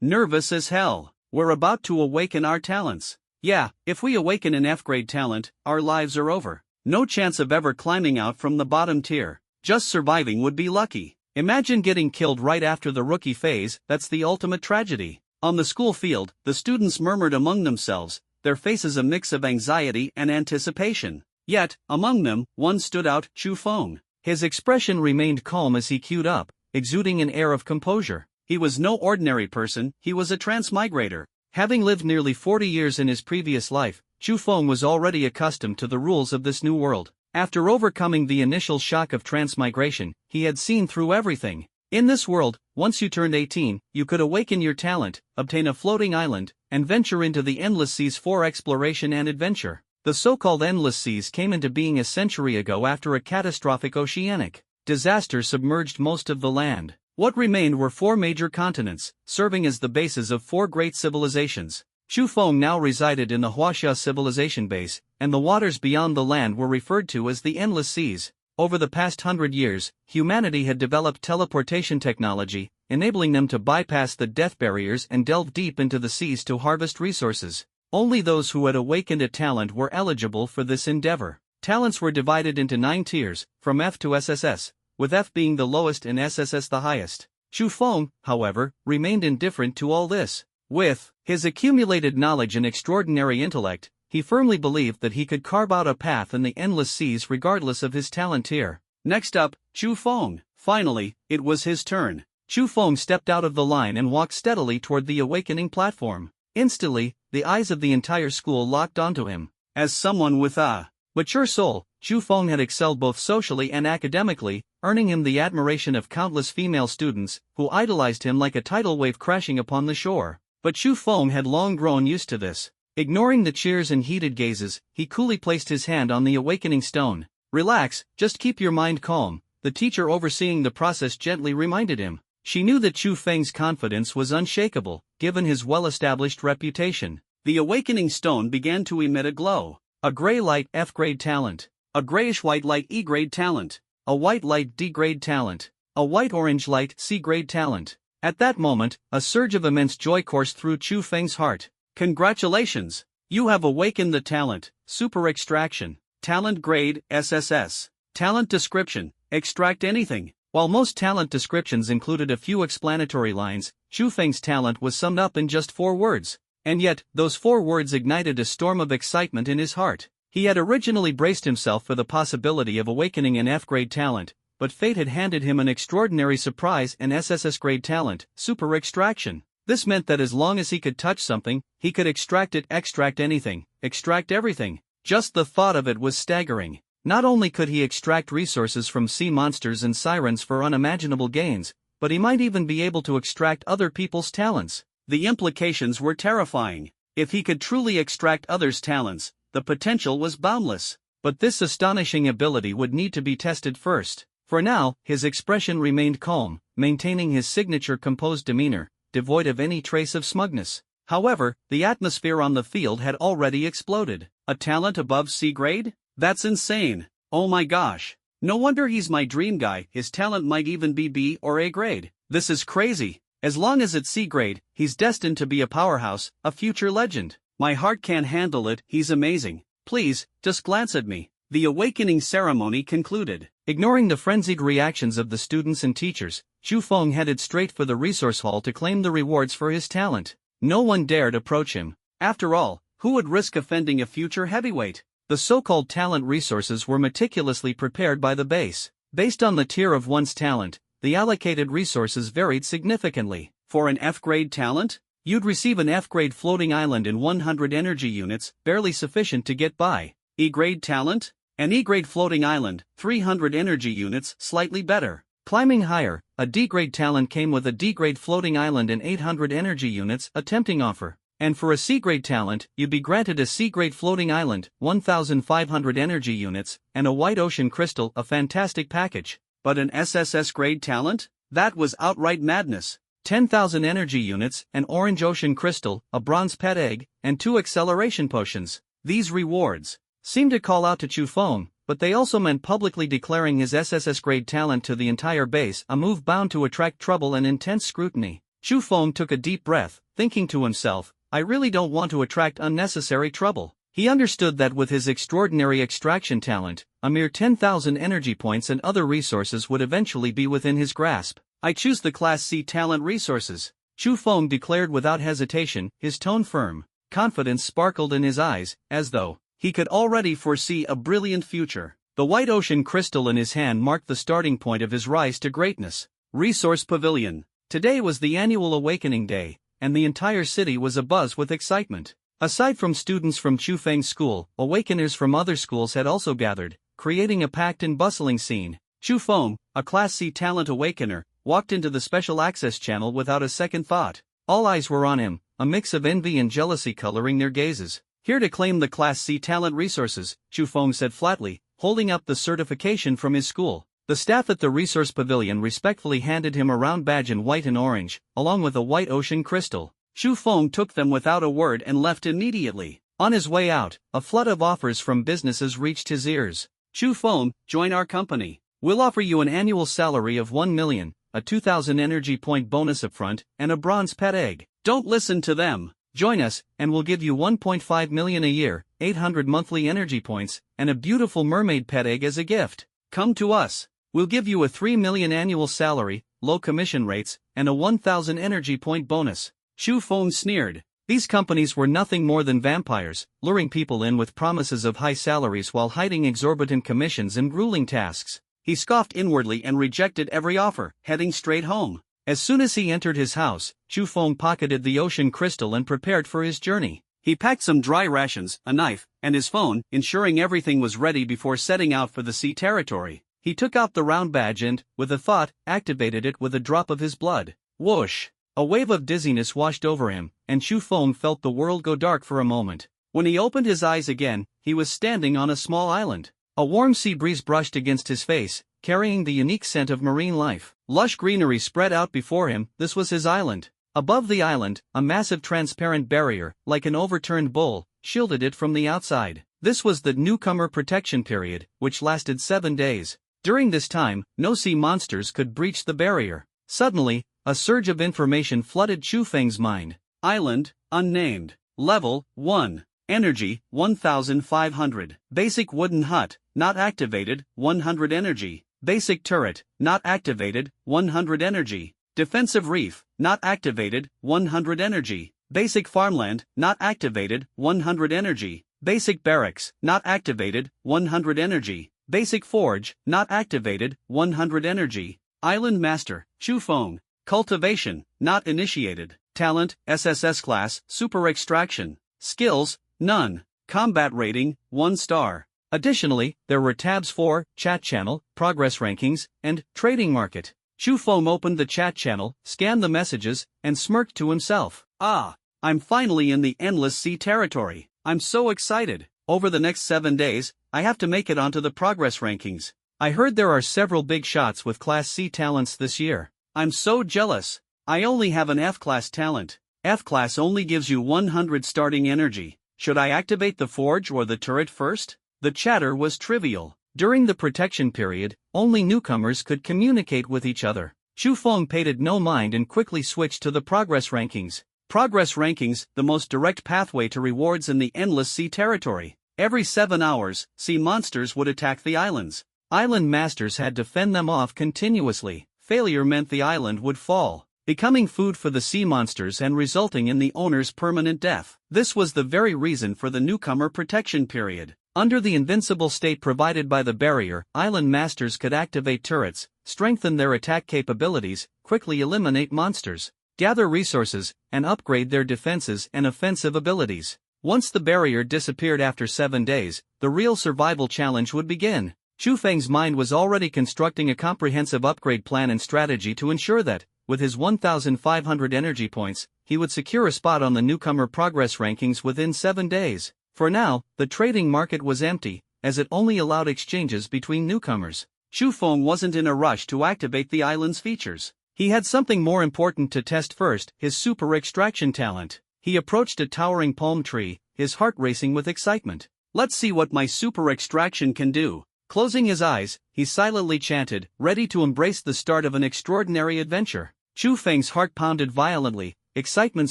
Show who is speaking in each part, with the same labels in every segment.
Speaker 1: Nervous as hell. We're about to awaken our talents. Yeah, if we awaken an F-grade talent, our lives are over. No chance of ever climbing out from the bottom tier. Just surviving would be lucky. Imagine getting killed right after the rookie phase. That's the ultimate tragedy. On the school field, the students murmured among themselves, their faces a mix of anxiety and anticipation. Yet, among them, one stood out, Chu Feng. His expression remained calm as he queued up, exuding an air of composure. He was no ordinary person, he was a transmigrator. Having lived nearly 40 years in his previous life, Chu Feng was already accustomed to the rules of this new world. After overcoming the initial shock of transmigration, he had seen through everything. In this world, once you turned 18, you could awaken your talent, obtain a floating island, and venture into the endless seas for exploration and adventure. The so-called endless seas came into being a century ago after a catastrophic oceanic disaster submerged most of the land. What remained were 4 major continents, serving as the bases of 4 great civilizations. Chu Feng now resided in the Huaxia civilization base, and the waters beyond the land were referred to as the endless seas. Over the past 100 years, humanity had developed teleportation technology, enabling them to bypass the death barriers and delve deep into the seas to harvest resources. Only those who had awakened a talent were eligible for this endeavor. Talents were divided into 9 tiers, from F to SSS, with F being the lowest and SSS the highest. Chu Feng, however, remained indifferent to all this. With his accumulated knowledge and extraordinary intellect, he firmly believed that he could carve out a path in the endless seas regardless of his talent tier. Next up, Chu Feng. Finally, it was his turn. Chu Feng stepped out of the line and walked steadily toward the awakening platform. Instantly, the eyes of the entire school locked onto him. As someone with a mature soul, Chu Feng had excelled both socially and academically, earning him the admiration of countless female students, who idolized him like a tidal wave crashing upon the shore. But Chu Feng had long grown used to this. Ignoring the cheers and heated gazes, he coolly placed his hand on the awakening stone. Relax, just keep your mind calm, the teacher overseeing the process gently reminded him. She knew that Chu Feng's confidence was unshakable, given his well-established reputation. The awakening stone began to emit a glow. A gray light F-grade talent. A grayish-white light E-grade talent. A white light D-grade talent. A white-orange light C-grade talent. At that moment, a surge of immense joy coursed through Chu Feng's heart. Congratulations! You have awakened the talent. Super extraction. Talent grade, SSS. Talent description, extract anything. While most talent descriptions included a few explanatory lines, Chu Feng's talent was summed up in just 4 words. And yet, those 4 words ignited a storm of excitement in his heart. He had originally braced himself for the possibility of awakening an F-grade talent, but fate had handed him an extraordinary surprise, an SSS-grade talent, super extraction. This meant that as long as he could touch something, he could extract it, extract anything, extract everything. Just the thought of it was staggering. Not only could he extract resources from sea monsters and sirens for unimaginable gains, but he might even be able to extract other people's talents. The implications were terrifying. If he could truly extract others' talents, the potential was boundless. But this astonishing ability would need to be tested first. For now, his expression remained calm, maintaining his signature composed demeanor, devoid of any trace of smugness. However, the atmosphere on the field had already exploded. A talent above C-grade? That's insane. Oh my gosh. No wonder he's my dream guy, his talent might even be B or A grade. This is crazy. As long as it's C grade, he's destined to be a powerhouse, a future legend. My heart can't handle it, he's amazing. Please, just glance at me. The awakening ceremony concluded. Ignoring the frenzied reactions of the students and teachers, Chu Feng headed straight for the resource hall to claim the rewards for his talent. No one dared approach him. After all, who would risk offending a future heavyweight? The so-called talent resources were meticulously prepared by the base. Based on the tier of one's talent, the allocated resources varied significantly. For an F-grade talent, you'd receive an F-grade floating island in 100 energy units, barely sufficient to get by. E-grade talent? An E-grade floating island, 300 energy units, slightly better. Climbing higher, a D-grade talent came with a D-grade floating island and 800 energy units, a tempting offer. And for a C-grade talent, you'd be granted a C-grade floating island, 1,500 energy units, and a white ocean crystal, a fantastic package. But an SSS grade talent? That was outright madness. 10,000 energy units, an orange ocean crystal, a bronze pet egg, and 2 acceleration potions. These rewards seemed to call out to Chu Feng, but they also meant publicly declaring his SSS grade talent to the entire base, a move bound to attract trouble and intense scrutiny. Chu Feng took a deep breath, thinking to himself, I really don't want to attract unnecessary trouble. He understood that with his extraordinary extraction talent, a mere 10,000 energy points and other resources would eventually be within his grasp. I choose the Class C talent resources, Chu Feng declared without hesitation, his tone firm. Confidence sparkled in his eyes, as though he could already foresee a brilliant future. The white ocean crystal in his hand marked the starting point of his rise to greatness. Resource Pavilion. Today was the annual Awakening Day, and the entire city was abuzz with excitement. Aside from students from Chu Feng's school, awakeners from other schools had also gathered, creating a packed and bustling scene. Chu Feng, a Class C talent awakener, walked into the special access channel without a second thought. All eyes were on him, a mix of envy and jealousy coloring their gazes. Here to claim the Class C talent resources, Chu Feng said flatly, holding up the certification from his school. The staff at the Resource Pavilion respectfully handed him a round badge in white and orange, along with a white ocean crystal. Chu Feng took them without a word and left immediately. On his way out, a flood of offers from businesses reached his ears. Chu Feng, join our company. We'll offer you an annual salary of 1 million, a 2,000 energy point bonus upfront, and a bronze pet egg. Don't listen to them. Join us, and we'll give you 1.5 million a year, 800 monthly energy points, and a beautiful mermaid pet egg as a gift. Come to us. We'll give you a 3 million annual salary, low commission rates, and a 1,000 energy point bonus. Chu Feng sneered. These companies were nothing more than vampires, luring people in with promises of high salaries while hiding exorbitant commissions and grueling tasks. He scoffed inwardly and rejected every offer, heading straight home. As soon as he entered his house, Chu Feng pocketed the ocean crystal and prepared for his journey. He packed some dry rations, a knife, and his phone, ensuring everything was ready before setting out for the sea territory. He took out the round badge and, with a thought, activated it with a drop of his blood. Whoosh! A wave of dizziness washed over him, and Chu Feng felt the world go dark for a moment. When he opened his eyes again, he was standing on a small island. A warm sea breeze brushed against his face, carrying the unique scent of marine life. Lush greenery spread out before him. This was his island. Above the island, a massive transparent barrier, like an overturned bowl, shielded it from the outside. This was the newcomer protection period, which lasted 7 days. During this time, no sea monsters could breach the barrier. Suddenly, a surge of information flooded Chu Feng's mind. Island, unnamed. Level, 1. Energy, 1,500. Basic wooden hut, not activated, 100 energy. Basic turret, not activated, 100 energy. Defensive reef, not activated, 100 energy. Basic farmland, not activated, 100 energy. Basic barracks, not activated, 100 energy. Basic forge, not activated, 100 energy. Island master, Chu Feng. Cultivation, not initiated. Talent, SSS class, super extraction. Skills, none. Combat rating, 1 star. Additionally, there were tabs for chat channel, progress rankings, and trading market. Chu Feng opened the chat channel, scanned the messages, and smirked to himself. Ah, I'm finally in the endless sea territory. I'm so excited. Over the next 7 days, I have to make it onto the progress rankings. I heard there are several big shots with Class C talents this year. I'm so jealous. I only have an F-class talent. F-class only gives you 100 starting energy. Should I activate the forge or the turret first? The chatter was trivial. During the protection period, only newcomers could communicate with each other. Chu Feng paid no mind and quickly switched to the progress rankings. Progress rankings, the most direct pathway to rewards in the endless sea territory. Every 7 hours, sea monsters would attack the islands. Island masters had to fend them off continuously. Failure meant the island would fall, becoming food for the sea monsters and resulting in the owner's permanent death. This was the very reason for the newcomer protection period. Under the invincible state provided by the barrier, island masters could activate turrets, strengthen their attack capabilities, quickly eliminate monsters, gather resources, and upgrade their defenses and offensive abilities. Once the barrier disappeared after 7 days, the real survival challenge would begin. Chu Feng's mind was already constructing a comprehensive upgrade plan and strategy to ensure that, with his 1,500 energy points, he would secure a spot on the newcomer progress rankings within 7 days. For now, the trading market was empty, as it only allowed exchanges between newcomers. Chu Feng wasn't in a rush to activate the island's features. He had something more important to test first, his super extraction talent. He approached a towering palm tree, his heart racing with excitement. Let's see what my super extraction can do. Closing his eyes, he silently chanted, ready to embrace the start of an extraordinary adventure. Chu Feng's heart pounded violently, excitement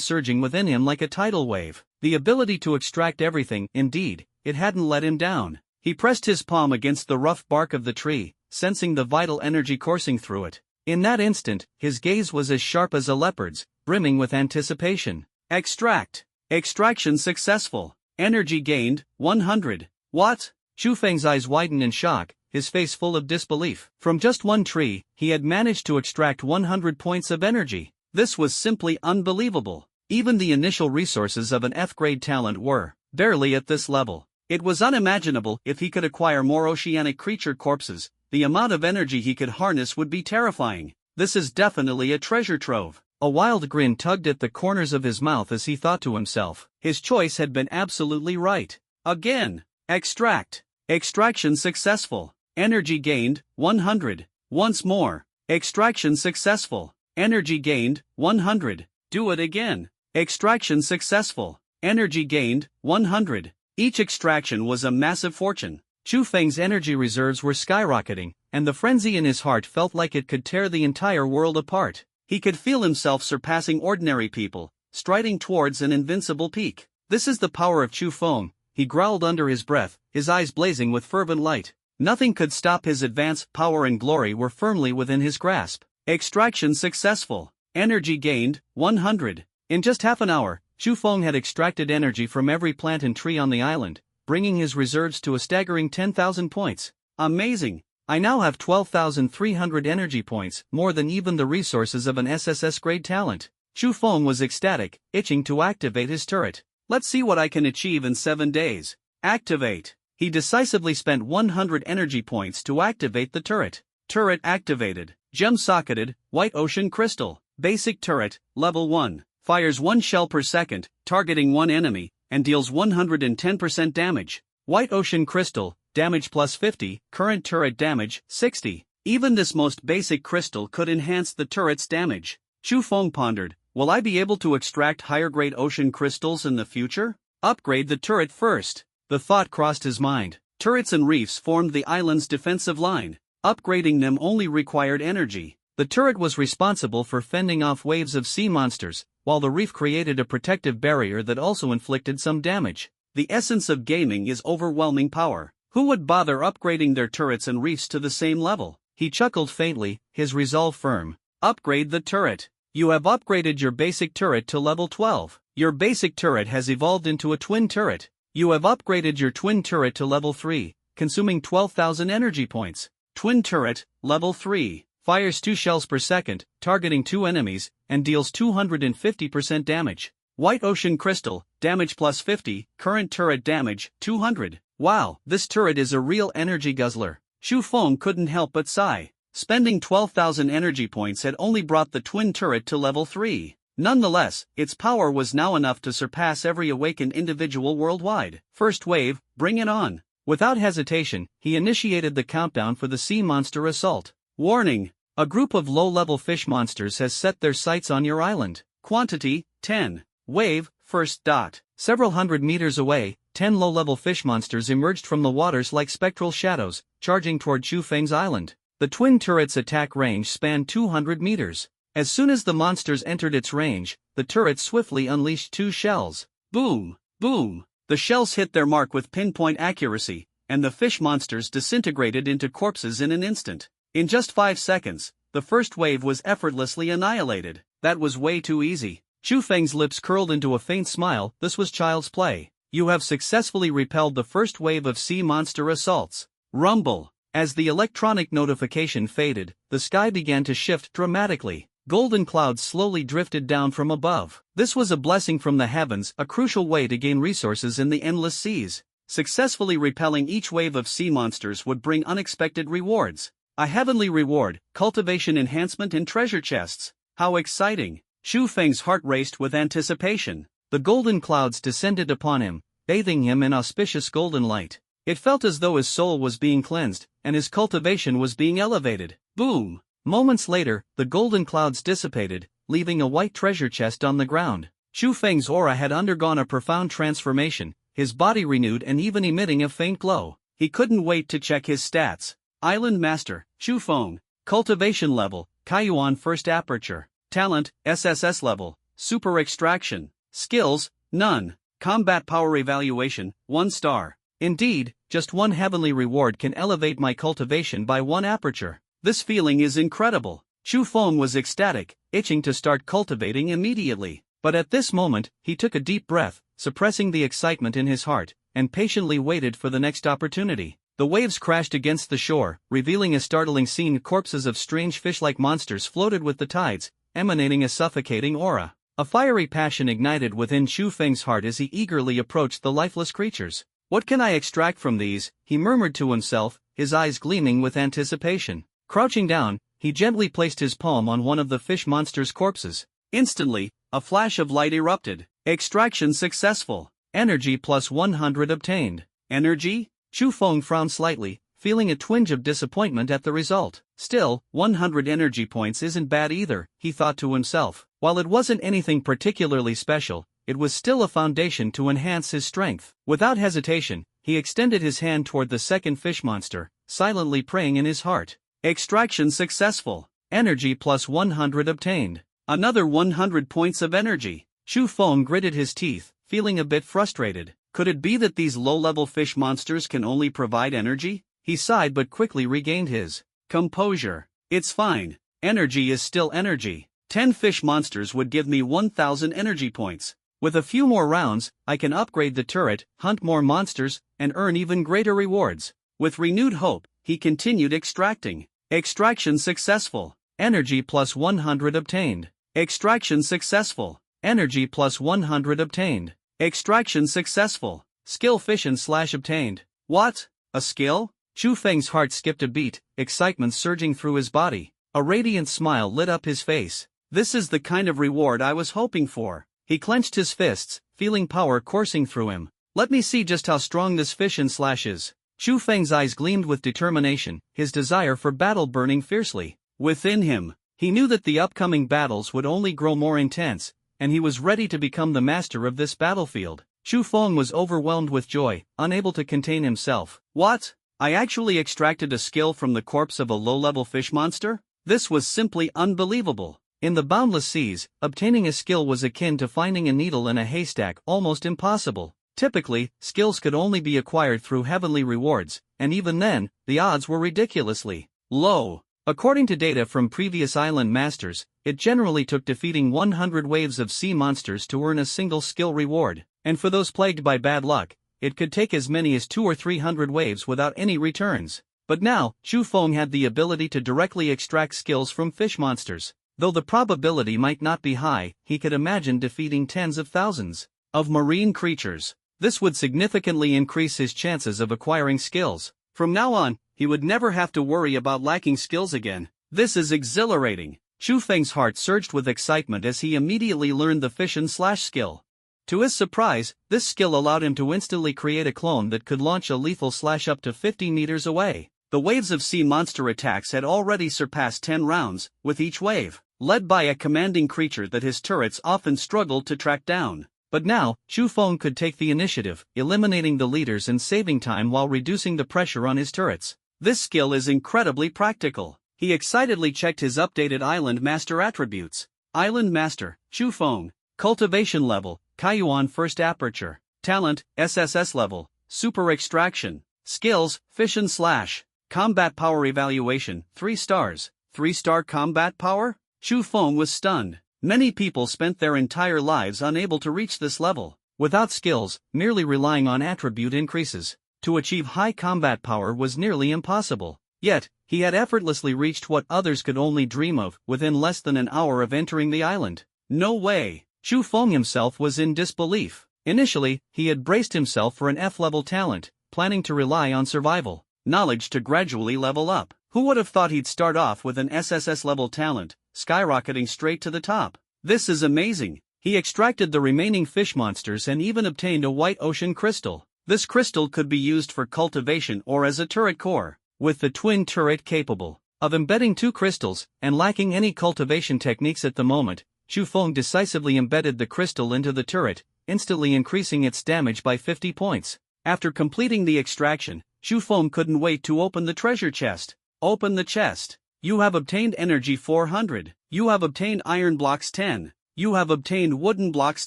Speaker 1: surging within him like a tidal wave. The ability to extract everything, indeed, it hadn't let him down. He pressed his palm against the rough bark of the tree, sensing the vital energy coursing through it. In that instant, his gaze was as sharp as a leopard's, brimming with anticipation. Extract. Extraction successful. Energy gained, 100. What? Chu Feng's eyes widened in shock, his face full of disbelief. From just one tree, he had managed to extract 100 points of energy. This was simply unbelievable. Even the initial resources of an F-grade talent were barely at this level. It was unimaginable if he could acquire more oceanic creature corpses. The amount of energy he could harness would be terrifying. This is definitely a treasure trove. A wild grin tugged at the corners of his mouth as he thought to himself. His choice had been absolutely right. Again. Extract. Extraction successful. Energy gained, 100. Once more. Extraction successful. Energy gained, 100. Do it again. Extraction successful. Energy gained, 100. Each extraction was a massive fortune. Chu Feng's energy reserves were skyrocketing, and the frenzy in his heart felt like it could tear the entire world apart. He could feel himself surpassing ordinary people, striding towards an invincible peak. This is the power of Chu Feng, he growled under his breath, his eyes blazing with fervent light. Nothing could stop his advance. Power and glory were firmly within his grasp. Extraction successful. Energy gained, 100. In just half an hour, Chu Feng had extracted energy from every plant and tree on the island, bringing his reserves to a staggering 10,000 points. Amazing! I now have 12,300 energy points, more than even the resources of an SSS grade talent. Chu Feng was ecstatic, itching to activate his turret. Let's see what I can achieve in 7 days. Activate! He decisively spent 100 energy points to activate the turret. Turret activated. Gem-socketed, white ocean crystal. Basic turret, level 1. Fires 1 shell per second, targeting 1 enemy, and deals 110% damage. White ocean crystal, damage plus 50, current turret damage, 60. Even this most basic crystal could enhance the turret's damage. Chu Feng pondered, will I be able to extract higher grade ocean crystals in the future? Upgrade the turret first. The thought crossed his mind. Turrets and reefs formed the island's defensive line. Upgrading them only required energy. The turret was responsible for fending off waves of sea monsters, while the reef created a protective barrier that also inflicted some damage. The essence of gaming is overwhelming power. Who would bother upgrading their turrets and reefs to the same level? He chuckled faintly, his resolve firm. Upgrade the turret. You have upgraded your basic turret to level 12. Your basic turret has evolved into a twin turret. You have upgraded your twin turret to level 3, consuming 12,000 energy points. Twin turret, level 3, fires 2 shells per second, targeting 2 enemies, and deals 250% damage. White ocean crystal, damage plus 50, current turret damage, 200. Wow, this turret is a real energy guzzler. Chu Feng couldn't help but sigh. Spending 12,000 energy points had only brought the twin turret to level 3. Nonetheless, its power was now enough to surpass every awakened individual worldwide. First wave, bring it on. Without hesitation, he initiated the countdown for the sea monster assault. Warning! A group of low-level fish monsters has set their sights on your island. Quantity, 10. Wave, first dot. Several hundred meters away, 10 low-level fish monsters emerged from the waters like spectral shadows, charging toward Chu Feng's island. The twin turret's attack range spanned 200 meters. As soon as the monsters entered its range, the turret swiftly unleashed 2 shells. Boom! Boom! The shells hit their mark with pinpoint accuracy, and the fish monsters disintegrated into corpses in an instant. In just 5 seconds, the first wave was effortlessly annihilated. That was way too easy. Chu Feng's lips curled into a faint smile. This was child's play. You have successfully repelled the first wave of sea monster assaults. Rumble! As the electronic notification faded, the sky began to shift dramatically. Golden clouds slowly drifted down from above. This was a blessing from the heavens, a crucial way to gain resources in the endless seas. Successfully repelling each wave of sea monsters would bring unexpected rewards. A heavenly reward, cultivation enhancement and treasure chests. How exciting! Chu Feng's heart raced with anticipation. The golden clouds descended upon him, bathing him in auspicious golden light. It felt as though his soul was being cleansed, and his cultivation was being elevated. Boom! Moments later, the golden clouds dissipated, leaving a white treasure chest on the ground. Chu Feng's aura had undergone a profound transformation, his body renewed and even emitting a faint glow. He couldn't wait to check his stats. Island Master, Chu Feng. Cultivation level, Kaiyuan first aperture. Talent, SSS level, Super Extraction. Skills, none. Combat Power Evaluation, 1 star. Indeed, just one heavenly reward can elevate my cultivation by 1 aperture. This feeling is incredible. Chu Feng was ecstatic, itching to start cultivating immediately. But at this moment, he took a deep breath, suppressing the excitement in his heart, and patiently waited for the next opportunity. The waves crashed against the shore, revealing a startling scene. Corpses of strange fish-like monsters floated with the tides, emanating a suffocating aura. A fiery passion ignited within Chu Feng's heart as he eagerly approached the lifeless creatures. What can I extract from these? He murmured to himself, his eyes gleaming with anticipation. Crouching down, he gently placed his palm on one of the fish monster's corpses. Instantly, a flash of light erupted. Extraction successful. Energy plus 100 obtained. Energy? Chu Feng frowned slightly, feeling a twinge of disappointment at the result. Still, 100 energy points isn't bad either, he thought to himself. While it wasn't anything particularly special, it was still a foundation to enhance his strength. Without hesitation, he extended his hand toward the second fish monster, silently praying in his heart. Extraction successful. Energy plus 100 obtained. Another 100 points of energy. Chu Feng gritted his teeth, feeling a bit frustrated. Could it be that these low-level fish monsters can only provide energy? He sighed but quickly regained his composure. It's fine. Energy is still energy. 10 fish monsters would give me 1,000 energy points. With a few more rounds, I can upgrade the turret, hunt more monsters, and earn even greater rewards. With renewed hope, he continued extracting. Extraction successful. Energy plus 100 obtained. Extraction successful. Energy plus 100 obtained. Extraction successful. Skill fission / obtained. What? A skill? Chu Feng's heart skipped a beat, excitement surging through his body. A radiant smile lit up his face. This is the kind of reward I was hoping for. He clenched his fists, feeling power coursing through him. Let me see just how strong this fission / is. Chu Feng's eyes gleamed with determination, his desire for battle burning fiercely. Within him, he knew that the upcoming battles would only grow more intense, and he was ready to become the master of this battlefield. Chu Feng was overwhelmed with joy, unable to contain himself. What? I actually extracted a skill from the corpse of a low-level fish monster? This was simply unbelievable. In the boundless seas, obtaining a skill was akin to finding a needle in a haystack, almost impossible. Typically, skills could only be acquired through heavenly rewards, and even then, the odds were ridiculously low. According to data from previous island masters, it generally took defeating 100 waves of sea monsters to earn a single skill reward, and for those plagued by bad luck, it could take as many as 200 or 300 waves without any returns. But now, Chu Feng had the ability to directly extract skills from fish monsters. Though the probability might not be high, he could imagine defeating tens of thousands of marine creatures. This would significantly increase his chances of acquiring skills. From now on, he would never have to worry about lacking skills again. This is exhilarating. Chu Feng's heart surged with excitement as he immediately learned the fission / skill. To his surprise, this skill allowed him to instantly create a clone that could launch a lethal / up to 50 meters away. The waves of sea monster attacks had already surpassed 10 rounds, with each wave led by a commanding creature that his turrets often struggled to track down. But now, Chu Feng could take the initiative, eliminating the leaders and saving time while reducing the pressure on his turrets. This skill is incredibly practical. He excitedly checked his updated Island Master attributes. Island Master, Chu Feng. Cultivation level, Kaiyuan First Aperture. Talent, SSS level, Super Extraction. Skills, Fission / Combat Power Evaluation, 3 stars. 3-star combat power? Chu Feng was stunned. Many people spent their entire lives unable to reach this level. Without skills, merely relying on attribute increases to achieve high combat power was nearly impossible. Yet, he had effortlessly reached what others could only dream of within less than an hour of entering the island. No way! Chu Feng himself was in disbelief. Initially, he had braced himself for an F-level talent, planning to rely on survival knowledge to gradually level up. Who would have thought he'd start off with an SSS-level talent, skyrocketing straight to the top? This is amazing. He extracted the remaining fish monsters and even obtained a white ocean crystal. This crystal could be used for cultivation or as a turret core. With the twin turret capable of embedding 2 crystals, and lacking any cultivation techniques at the moment, Chu Feng decisively embedded the crystal into the turret, instantly increasing its damage by 50 points. After completing the extraction, Chu Feng couldn't wait to open the treasure chest. Open the chest. You have obtained energy 400. You have obtained iron blocks 10. You have obtained wooden blocks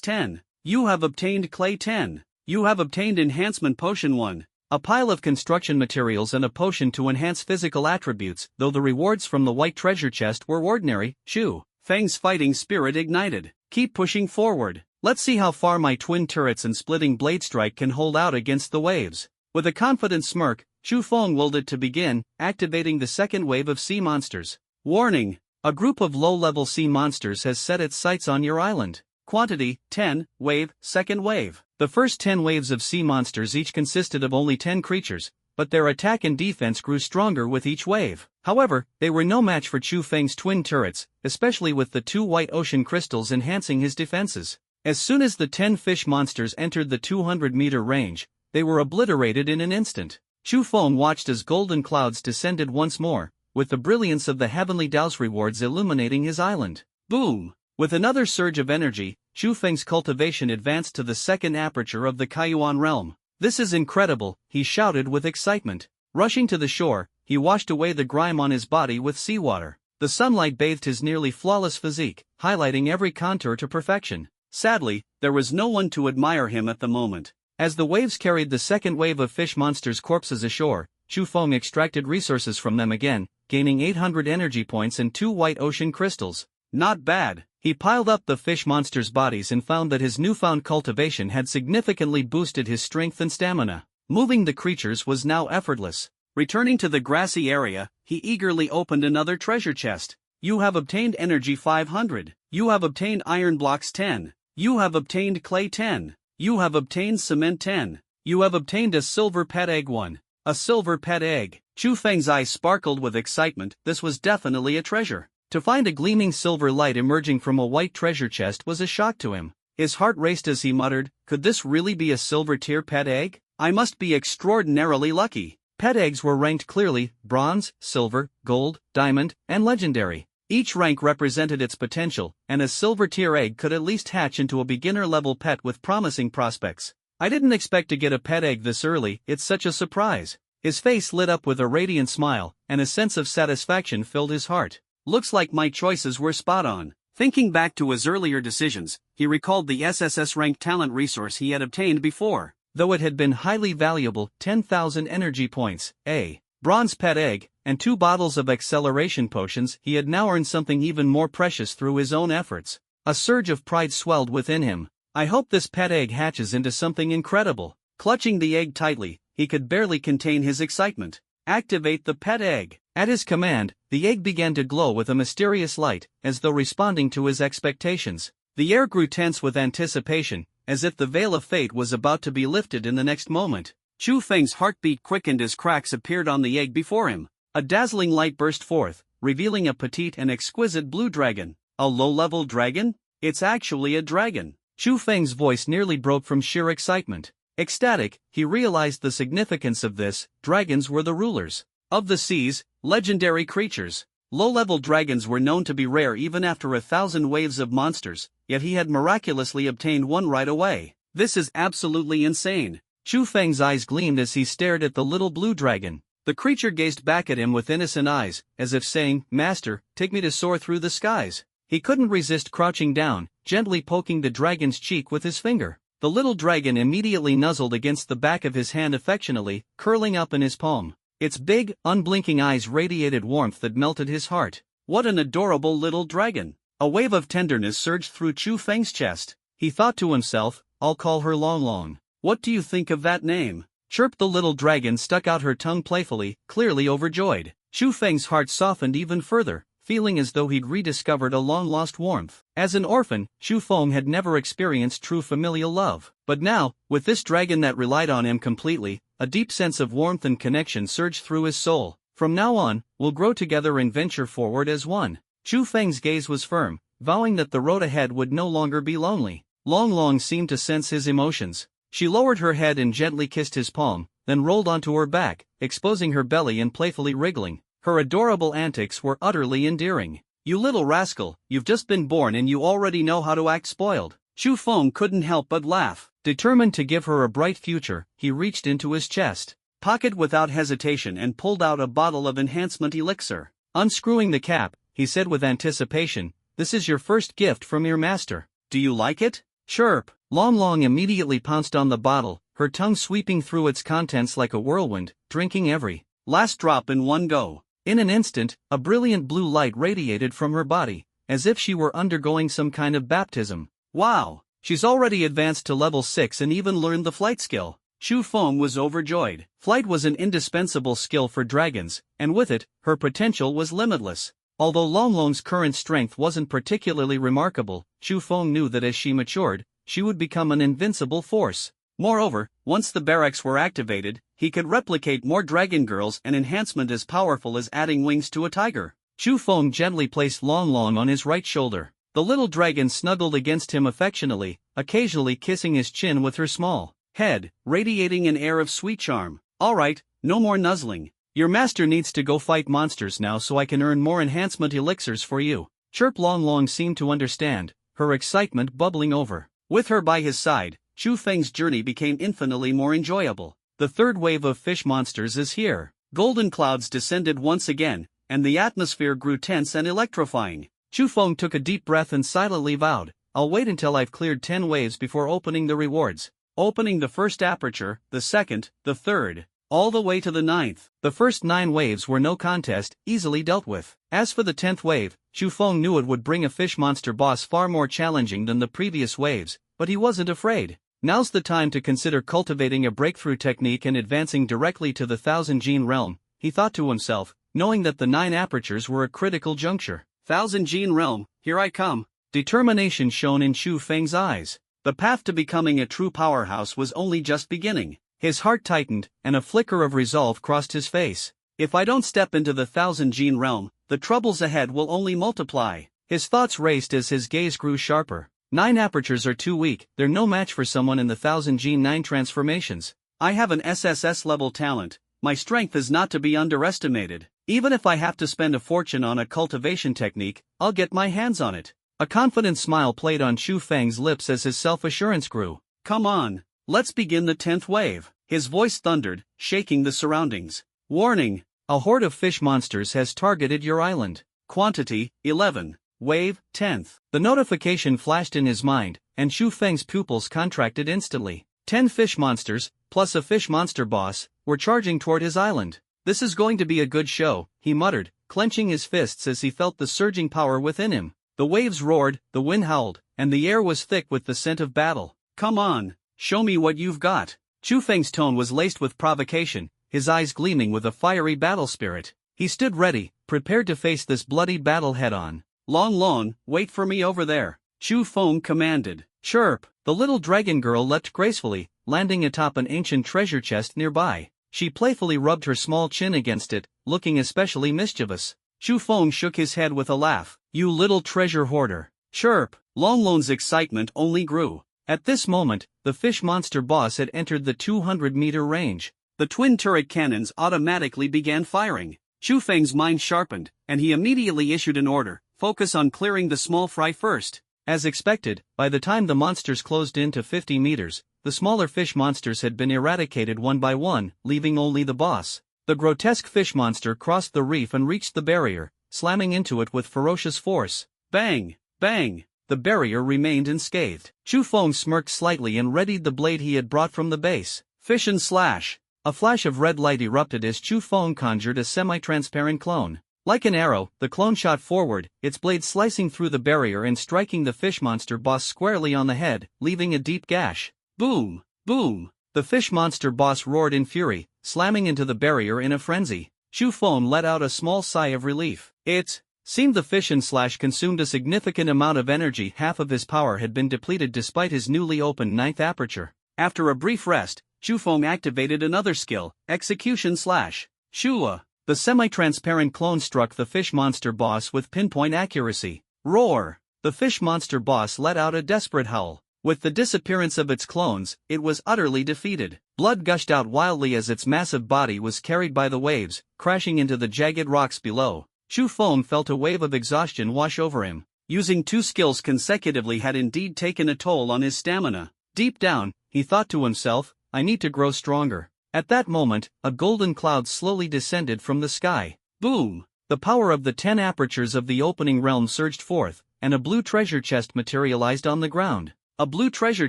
Speaker 1: 10. You have obtained clay 10. You have obtained enhancement potion 1. A pile of construction materials and a potion to enhance physical attributes. Though the rewards from the white treasure chest were ordinary, Shu Feng's fighting spirit ignited. Keep pushing forward. Let's see how far my twin turrets and splitting blade strike can hold out against the waves. With a confident smirk, Shu Feng willed it to begin, activating the second wave of sea monsters. Warning! A group of low-level sea monsters has set its sights on your island. Quantity, 10, wave, second wave. The first 10 waves of sea monsters each consisted of only 10 creatures, but their attack and defense grew stronger with each wave. However, they were no match for Chu Feng's twin turrets, especially with the 2 white ocean crystals enhancing his defenses. As soon as the 10 fish monsters entered the 200-meter range, they were obliterated in an instant. Chu Feng watched as golden clouds descended once more, with the brilliance of the heavenly Dao's rewards illuminating his island. Boom! With another surge of energy, Chu Feng's cultivation advanced to the second aperture of the Kaiyuan realm. This is incredible, he shouted with excitement. Rushing to the shore, he washed away the grime on his body with seawater. The sunlight bathed his nearly flawless physique, highlighting every contour to perfection. Sadly, there was no one to admire him at the moment. As the waves carried the second wave of fish monsters' corpses ashore, Chu Feng extracted resources from them again, gaining 800 energy points and 2 white ocean crystals. Not bad. He piled up the fish monsters' bodies and found that his newfound cultivation had significantly boosted his strength and stamina. Moving the creatures was now effortless. Returning to the grassy area, he eagerly opened another treasure chest. You have obtained energy 500. You have obtained iron blocks 10. You have obtained clay 10. You have obtained cement 10. You have obtained a silver pet egg 1. A silver pet egg. Chu Feng's eyes sparkled with excitement. This was definitely a treasure. To find a gleaming silver light emerging from a white treasure chest was a shock to him. His heart raced as he muttered, could this really be a silver tier pet egg? I must be extraordinarily lucky. Pet eggs were ranked clearly: bronze, silver, gold, diamond, and legendary. Each rank represented its potential, and a silver tier egg could at least hatch into a beginner-level pet with promising prospects. I didn't expect to get a pet egg this early, it's such a surprise. His face lit up with a radiant smile, and a sense of satisfaction filled his heart. Looks like my choices were spot on. Thinking back to his earlier decisions, he recalled the SSS rank talent resource he had obtained before. Though it had been highly valuable, 10,000 energy points, a bronze pet egg, and 2 bottles of acceleration potions, he had now earned something even more precious through his own efforts. A surge of pride swelled within him. I hope this pet egg hatches into something incredible. Clutching the egg tightly, he could barely contain his excitement. Activate the pet egg. At his command, the egg began to glow with a mysterious light, as though responding to his expectations. The air grew tense with anticipation, as if the veil of fate was about to be lifted in the next moment. Chu Feng's heartbeat quickened as cracks appeared on the egg before him. A dazzling light burst forth, revealing a petite and exquisite blue dragon. A low-level dragon? It's actually a dragon. Chu Feng's voice nearly broke from sheer excitement. Ecstatic, he realized the significance of this. Dragons were the rulers of the seas, legendary creatures. Low-level dragons were known to be rare even after 1,000 waves of monsters, yet he had miraculously obtained one right away. This is absolutely insane. Chu Feng's eyes gleamed as he stared at the little blue dragon. The creature gazed back at him with innocent eyes, as if saying, Master, take me to soar through the skies. He couldn't resist crouching down, gently poking the dragon's cheek with his finger. The little dragon immediately nuzzled against the back of his hand affectionately, curling up in his palm. Its big, unblinking eyes radiated warmth that melted his heart. What an adorable little dragon! A wave of tenderness surged through Chu Feng's chest. He thought to himself, I'll call her Long Long. What do you think of that name? Chirped the little dragon, stuck out her tongue playfully, clearly overjoyed. Chu Feng's heart softened even further, feeling as though he'd rediscovered a long-lost warmth. As an orphan, Chu Feng had never experienced true familial love. But now, with this dragon that relied on him completely, a deep sense of warmth and connection surged through his soul. From now on, we'll grow together and venture forward as one. Chu Feng's gaze was firm, vowing that the road ahead would no longer be lonely. Long Long seemed to sense his emotions. She lowered her head and gently kissed his palm, then rolled onto her back, exposing her belly and playfully wriggling. Her adorable antics were utterly endearing. You little rascal, you've just been born and you already know how to act spoiled. Chu Feng couldn't help but laugh. Determined to give her a bright future, he reached into his chest pocket without hesitation and pulled out a bottle of enhancement elixir.
Speaker 2: Unscrewing the cap, he said with anticipation, "This is your first gift from your master.
Speaker 1: Do you like it?"
Speaker 2: Chirp! Long Long immediately pounced on the bottle, her tongue sweeping through its contents like a whirlwind, drinking every
Speaker 1: last drop in one go.
Speaker 2: In an instant, a brilliant blue light radiated from her body, as if she were undergoing some kind of baptism.
Speaker 1: Wow! She's already advanced to level 6 and even learned the flight skill. Chu Feng was overjoyed. Flight was an indispensable skill for dragons, and with it, her potential was limitless. Although Long Long's current strength wasn't particularly remarkable, Chu Feng knew that as she matured, she would become an invincible force. Moreover, once the barracks were activated, he could replicate more dragon girls, an enhancement as powerful as adding wings to a tiger. Chu Feng gently placed Long Long on his right shoulder. The little dragon snuggled against him affectionately, occasionally kissing his chin with her small head, radiating an air of sweet charm. "All right, no more nuzzling. Your master needs to go fight monsters now so I can earn more enhancement elixirs for you." Chirp. Long Long seemed to understand, her excitement bubbling over. With her by his side, Chu Feng's journey became infinitely more enjoyable. The third wave of fish monsters is here. Golden clouds descended once again, and the atmosphere grew tense and electrifying. Chu Feng took a deep breath and silently vowed, "I'll wait until I've cleared 10 waves before opening the rewards." Opening the first aperture, the second, the third, all the way to the 9th. The first 9 waves were no contest, easily dealt with. As for the 10th wave, Chu Feng knew it would bring a fish monster boss far more challenging than the previous waves, but he wasn't afraid. Now's the time to consider cultivating a breakthrough technique and advancing directly to the 1000 gene realm, he thought to himself, knowing that the 9 apertures were a critical juncture. 1000 gene realm, here I come. Determination shone in Chu Feng's eyes. The path to becoming a true powerhouse was only just beginning. His heart tightened, and a flicker of resolve crossed his face. If I don't step into the 1000 gene realm, the troubles ahead will only multiply. His thoughts raced as his gaze grew sharper. 9 apertures are too weak, they're no match for someone in the 1000 gene 9 transformations. I have an SSS level talent, my strength is not to be underestimated. Even if I have to spend a fortune on a cultivation technique, I'll get my hands on it. A confident smile played on Chu Feng's lips as his self-assurance grew. "Come on, let's begin the 10th wave." His voice thundered, shaking the surroundings. "Warning! A horde of fish monsters has targeted your island. Quantity, 11. Wave, 10th. The notification flashed in his mind, and Chu Feng's pupils contracted instantly. 10 fish monsters, plus a fish monster boss, were charging toward his island. "This is going to be a good show," he muttered, clenching his fists as he felt the surging power within him. The waves roared, the wind howled, and the air was thick with the scent of battle. "Come on, show me what you've got." Chu Feng's tone was laced with provocation, his eyes gleaming with a fiery battle spirit. He stood ready, prepared to face this bloody battle head-on. "Long Long, wait for me over there," Chu Feng commanded. Chirp! The little dragon girl leapt gracefully, landing atop an ancient treasure chest nearby. She playfully rubbed her small chin against it, looking especially mischievous. Chu Feng shook his head with a laugh. "You little treasure hoarder." Chirp! Long Long's excitement only grew. At this moment, the fish monster boss had entered the 200-meter range. The twin turret cannons automatically began firing. Chu Feng's mind sharpened, and he immediately issued an order: focus on clearing the small fry first. As expected, by the time the monsters closed in to 50 meters, the smaller fish monsters had been eradicated one by one, leaving only the boss. The grotesque fish monster crossed the reef and reached the barrier, slamming into it with ferocious force. Bang! Bang! The barrier remained unscathed. Chu Feng smirked slightly and readied the blade he had brought from the base. Fish and slash! A flash of red light erupted as Chu Feng conjured a semi-transparent clone. Like an arrow, the clone shot forward, its blade slicing through the barrier and striking the fish monster boss squarely on the head, leaving a deep gash. Boom! Boom! The fish monster boss roared in fury, slamming into the barrier in a frenzy. Chu Feng let out a small sigh of relief. It seemed the fish and slash consumed a significant amount of energy. Half of his power had been depleted despite his newly opened 9th aperture. After a brief rest, Chu Feng activated another skill, Execution Slash. Shua! The semi-transparent clone struck the fish monster boss with pinpoint accuracy. Roar! The fish monster boss let out a desperate howl. With the disappearance of its clones, it was utterly defeated. Blood gushed out wildly as its massive body was carried by the waves, crashing into the jagged rocks below. Chu Feng felt a wave of exhaustion wash over him. Using 2 skills consecutively had indeed taken a toll on his stamina. Deep down, he thought to himself, I need to grow stronger. At that moment, a golden cloud slowly descended from the sky. Boom!
Speaker 2: The power of the 10 apertures of the opening realm surged forth, and a blue treasure chest materialized on the ground.
Speaker 1: A blue treasure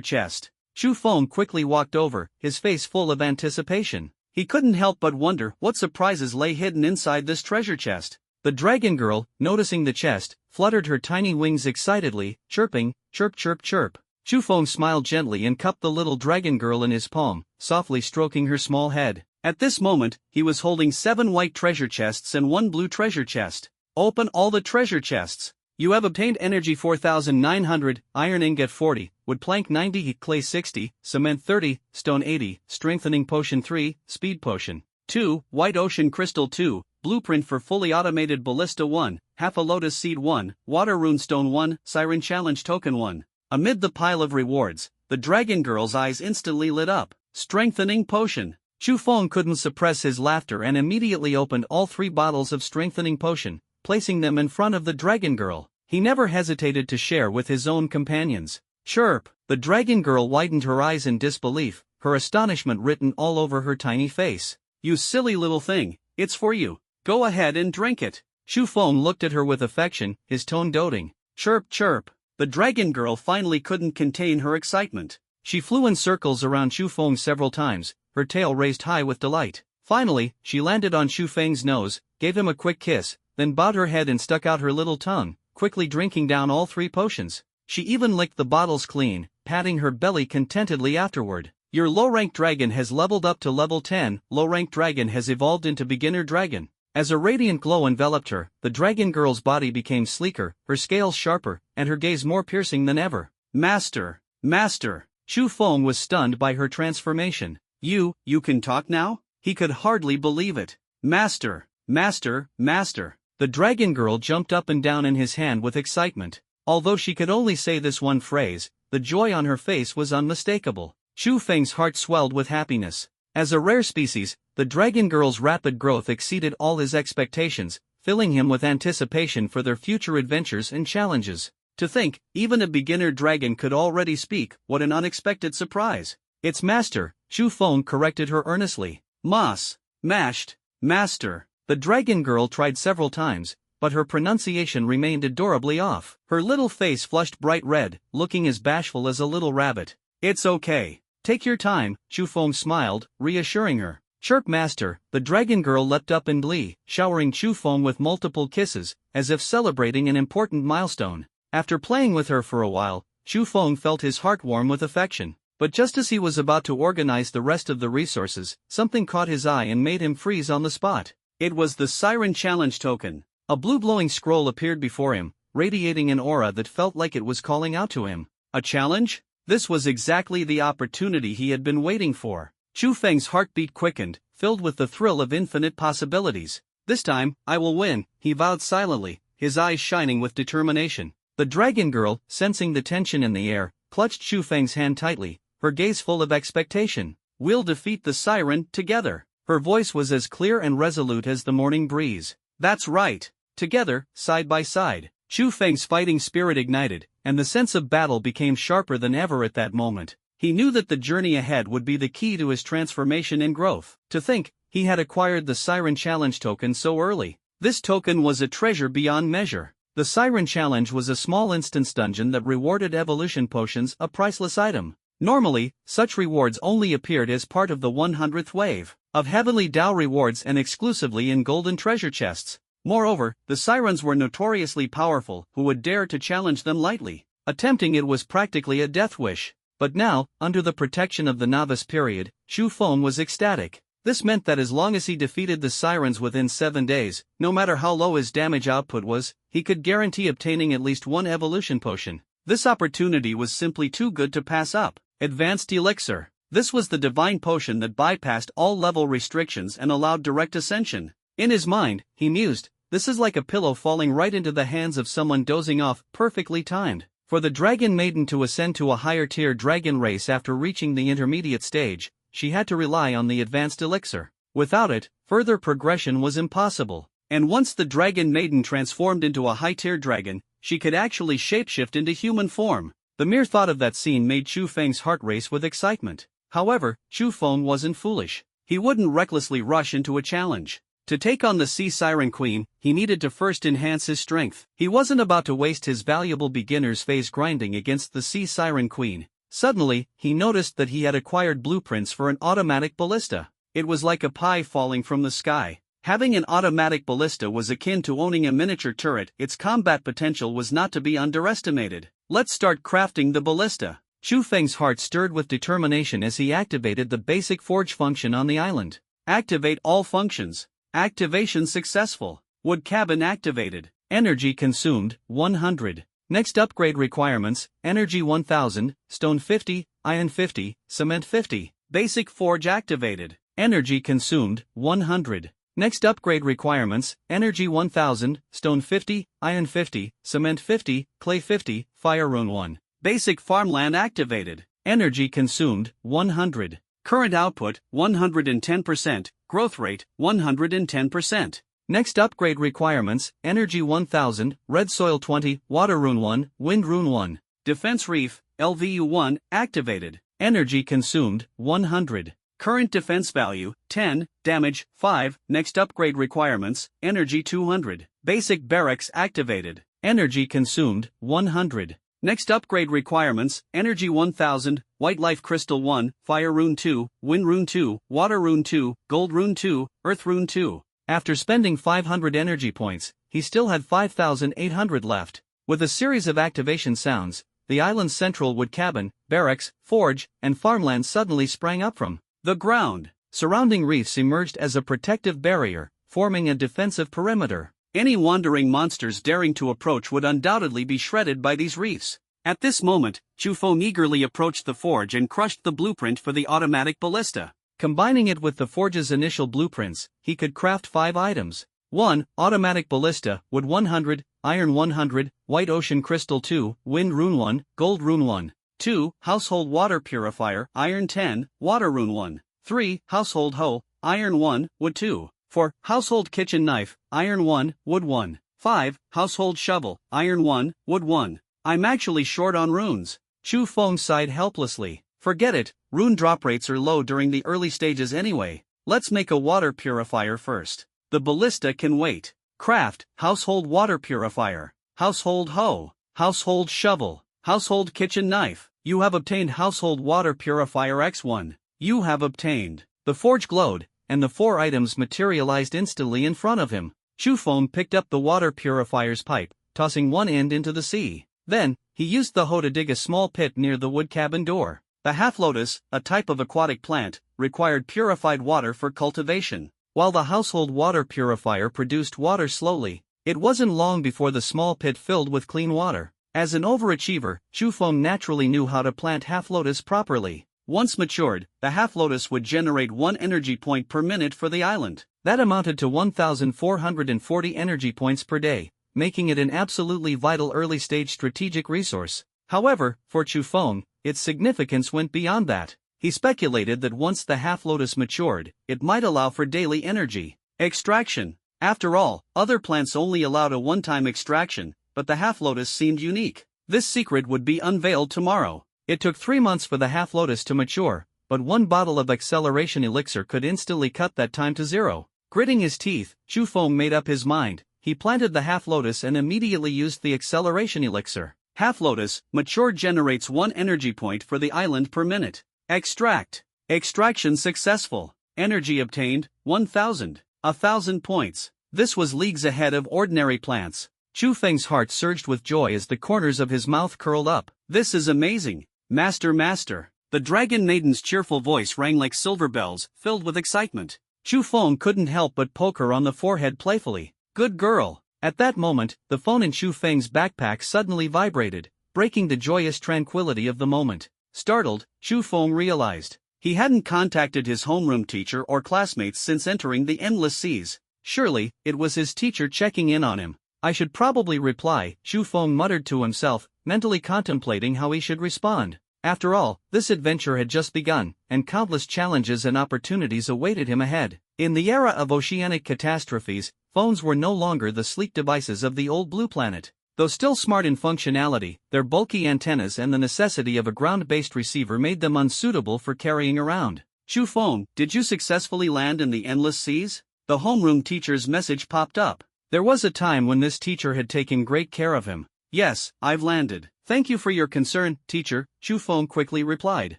Speaker 1: chest.
Speaker 2: Chu Feng quickly walked over, his face full of anticipation.
Speaker 1: He couldn't help but wonder what surprises lay hidden inside this treasure chest.
Speaker 2: The dragon girl, noticing the chest, fluttered her tiny wings excitedly, chirping, chirp chirp chirp. Chu Feng smiled gently and cupped the little dragon girl in his palm, softly stroking her small head.
Speaker 1: At this moment, he was holding 7 white treasure chests and 1 blue treasure chest. Open all the treasure chests. You have obtained energy 4,900, iron ingot 40, wood plank 90, clay 60, cement 30, stone 80, strengthening potion 3, speed potion 2, white ocean crystal 2, blueprint for fully automated ballista 1, half a lotus seed 1, water rune stone 1, siren challenge token 1. Amid the pile of rewards, the dragon girl's eyes instantly lit up. Strengthening potion. Chu Feng couldn't suppress his laughter and immediately opened all 3 bottles of strengthening potion, placing them in front of the dragon girl. He never hesitated to share with his own companions. Chirp! The dragon girl widened her eyes in disbelief, her astonishment written all over her tiny face. You silly little thing, it's for you. Go ahead and drink it.
Speaker 2: Chu Feng looked at her with affection, his tone doting.
Speaker 1: Chirp chirp. The dragon girl finally couldn't contain her excitement.
Speaker 2: She flew in circles around Chu Feng several times, her tail raised high with delight. Finally, she landed on Chu Feng's nose, gave him a quick kiss, then bowed her head and stuck out her little tongue, quickly drinking down all 3 potions. She even licked the bottles clean, patting her belly contentedly afterward. Your low-ranked dragon has leveled up to level 10, low-ranked dragon has evolved into beginner dragon. As a radiant glow enveloped her, the dragon girl's body became sleeker, her scales sharper, and her gaze more piercing than ever.
Speaker 1: Master! Master!
Speaker 2: Chu Feng was stunned by her transformation.
Speaker 1: You can talk now? He could hardly believe it. Master! Master! Master!
Speaker 2: The dragon girl jumped up and down in his hand with excitement. Although she could only say this one phrase, the joy on her face was unmistakable. Chu Feng's heart swelled with happiness. As a rare species, the dragon girl's rapid growth exceeded all his expectations, filling him with anticipation for their future adventures and challenges.
Speaker 1: To think, even a beginner dragon could already speak, what an unexpected surprise.
Speaker 2: It's master, Chu Feng corrected her earnestly.
Speaker 1: Mashed, master.
Speaker 2: The dragon girl tried several times, but her pronunciation remained adorably off. Her little face flushed bright red, looking as bashful as a little rabbit.
Speaker 1: It's okay.
Speaker 2: Take your time, Chu Feng smiled, reassuring her. Chirp master, the dragon girl leapt up in glee, showering Chu Feng with multiple kisses, as if celebrating an important milestone. After playing with her for a while, Chu Feng felt his heart warm with affection. But just as he was about to organize the rest of the resources, something caught his eye and made him freeze on the spot.
Speaker 1: It was the Siren Challenge token.
Speaker 2: A blue glowing scroll appeared before him, radiating an aura that felt like it was calling out to him.
Speaker 1: A challenge? This was exactly the opportunity he had been waiting for. Chu Feng's heartbeat quickened, filled with the thrill of infinite possibilities. This time, I will win, he vowed silently, his eyes shining with determination. The dragon girl, sensing the tension in the air, clutched Chu Feng's hand tightly, her gaze full of expectation. We'll defeat the siren together. Her voice was as clear and resolute as the morning breeze. That's right. Together, side by side. Chu Feng's fighting spirit ignited, and the sense of battle became sharper than ever at that moment. He knew that the journey ahead would be the key to his transformation and growth. To think, he had acquired the Siren Challenge token so early. This token was a treasure beyond measure. The Siren Challenge was a small instance dungeon that rewarded evolution potions, a priceless item. Normally, such rewards only appeared as part of the 100th wave of Heavenly Dao rewards and exclusively in golden treasure chests. Moreover, the sirens were notoriously powerful, who would dare to challenge them lightly. Attempting it was practically a death wish. But now, under the protection of the novice period, Chu Feng was ecstatic. This meant that as long as he defeated the sirens within 7 days, no matter how low his damage output was, he could guarantee obtaining at least 1 evolution potion. This opportunity was simply too good to pass up. Advanced Elixir. This was the divine potion that bypassed all level restrictions and allowed direct ascension. In his mind, he mused, this is like a pillow falling right into the hands of someone dozing off, perfectly timed. For the dragon maiden to ascend to a higher tier dragon race after reaching the intermediate stage, she had to rely on the advanced elixir. Without it, further progression was impossible. And once the dragon maiden transformed into a high-tier dragon, she could actually shapeshift into human form. The mere thought of that scene made Chu Feng's heart race with excitement. However, Chu Feng wasn't foolish. He wouldn't recklessly rush into a challenge. To take on the Sea Siren Queen, he needed to first enhance his strength. He wasn't about to waste his valuable beginner's phase grinding against the Sea Siren Queen. Suddenly, he noticed that he had acquired blueprints for an automatic ballista. It was like a pie falling from the sky. Having an automatic ballista was akin to owning a miniature turret. Its combat potential was not to be underestimated. Let's start crafting the ballista.
Speaker 2: Chu Feng's heart stirred with determination as he activated the basic forge function on the island.
Speaker 1: Activate all functions. Activation successful. Wood cabin activated.
Speaker 2: Energy consumed, 100. Next upgrade requirements, energy 1000, stone 50, iron 50, cement 50.
Speaker 1: Basic forge activated.
Speaker 2: Energy consumed, 100. Next upgrade requirements, energy 1000, stone 50, iron 50, cement 50, clay 50, fire rune 1.
Speaker 1: Basic farmland activated.
Speaker 2: Energy consumed, 100.
Speaker 1: Current output, 110%, growth rate, 110%.
Speaker 2: Next upgrade requirements, energy 1000, red soil 20, water rune 1, wind rune 1.
Speaker 1: Defense reef, LVU 1, activated.
Speaker 2: Energy consumed, 100.
Speaker 1: Current defense value, 10, damage, 5. Next upgrade requirements, energy 200. Basic barracks activated.
Speaker 2: Energy consumed, 100.
Speaker 1: Next upgrade requirements, energy 1000, white life crystal 1, fire rune 2, wind rune 2, water rune 2, gold rune 2, earth rune 2.
Speaker 2: After spending 500 energy points, he still had 5,800 left. With a series of activation sounds, the island's central wood cabin, barracks, forge, and farmland suddenly sprang up from
Speaker 1: the ground.
Speaker 2: Surrounding reefs emerged as a protective barrier, forming a defensive perimeter.
Speaker 1: Any wandering monsters daring to approach would undoubtedly be shredded by these reefs. At this moment, Chu Feng eagerly approached the forge and crushed the blueprint for the automatic ballista.
Speaker 2: Combining it with the forge's initial blueprints, he could craft 5 items. 1. Automatic ballista, wood 100, iron 100, white ocean crystal 2, wind rune 1, gold rune 1.
Speaker 1: 2. Household water purifier, iron 10, water rune 1. 3. Household hoe, iron 1, wood 2. 4. Household kitchen knife, iron 1, wood 1. 5. Household shovel, iron 1, wood 1. I'm actually short on runes.
Speaker 2: Chu Feng sighed helplessly.
Speaker 1: Forget it, rune drop rates are low during the early stages anyway. Let's make a water purifier first. The ballista can wait. Craft, household water purifier, household hoe, household shovel, household kitchen knife. You have obtained household water purifier X1. You have obtained.
Speaker 2: The forge glowed, and the 4 items materialized instantly in front of him. Chu Feng picked up the water purifier's pipe, tossing one end into the sea. Then, he used the hoe to dig a small pit near the wood cabin door.
Speaker 1: The half-lotus, a type of aquatic plant, required purified water for cultivation.
Speaker 2: While the household water purifier produced water slowly, it wasn't long before the small pit filled with clean water. As an overachiever, Chu Feng naturally knew how to plant half-lotus properly.
Speaker 1: Once matured, the half-lotus would generate 1 energy point per minute for the island.
Speaker 2: That amounted to 1,440 energy points per day, making it an absolutely vital early-stage strategic resource. However, for Chu Feng, its significance went beyond that. He speculated that once the half-lotus matured, it might allow for daily energy
Speaker 1: extraction. After all, other plants only allowed a one-time extraction, but the half-lotus seemed unique. This secret would be unveiled tomorrow.
Speaker 2: It took 3 months for the half-lotus to mature, but 1 bottle of acceleration elixir could instantly cut that time to 0. Gritting his teeth, Chu Feng made up his mind. He planted the half-lotus and immediately used the acceleration elixir.
Speaker 1: Half-lotus, matured, generates 1 energy point for the island per minute. Extract. Extraction successful. Energy obtained, 1,000. 1,000 points. This was leagues ahead of ordinary plants.
Speaker 2: Chu Feng's heart surged with joy as the corners of his mouth curled up.
Speaker 1: This is amazing. Master, master. The dragon maiden's cheerful voice rang like silver bells, filled with excitement.
Speaker 2: Chu Feng couldn't help but poke her on the forehead playfully.
Speaker 1: Good girl.
Speaker 2: At that moment, the phone in Chu Feng's backpack suddenly vibrated, breaking the joyous tranquility of the moment.
Speaker 1: Startled, Chu Feng realized he hadn't contacted his homeroom teacher or classmates since entering the endless seas. Surely, it was his teacher checking in on him.
Speaker 2: I should probably reply, Chu Feng muttered to himself, mentally contemplating how he should respond. After all, this adventure had just begun, and countless challenges and opportunities awaited him ahead. In the era of oceanic catastrophes, phones were no longer the sleek devices of the old blue planet. Though still smart in functionality, their bulky antennas and the necessity of a ground-based receiver made them unsuitable for carrying around.
Speaker 1: Chu Feng, did you successfully land in the endless seas? the homeroom teacher's message popped up.
Speaker 2: There was a time when this teacher had taken great care of him.
Speaker 1: Yes, I've landed. Thank you for your concern, teacher, Shufeng quickly replied.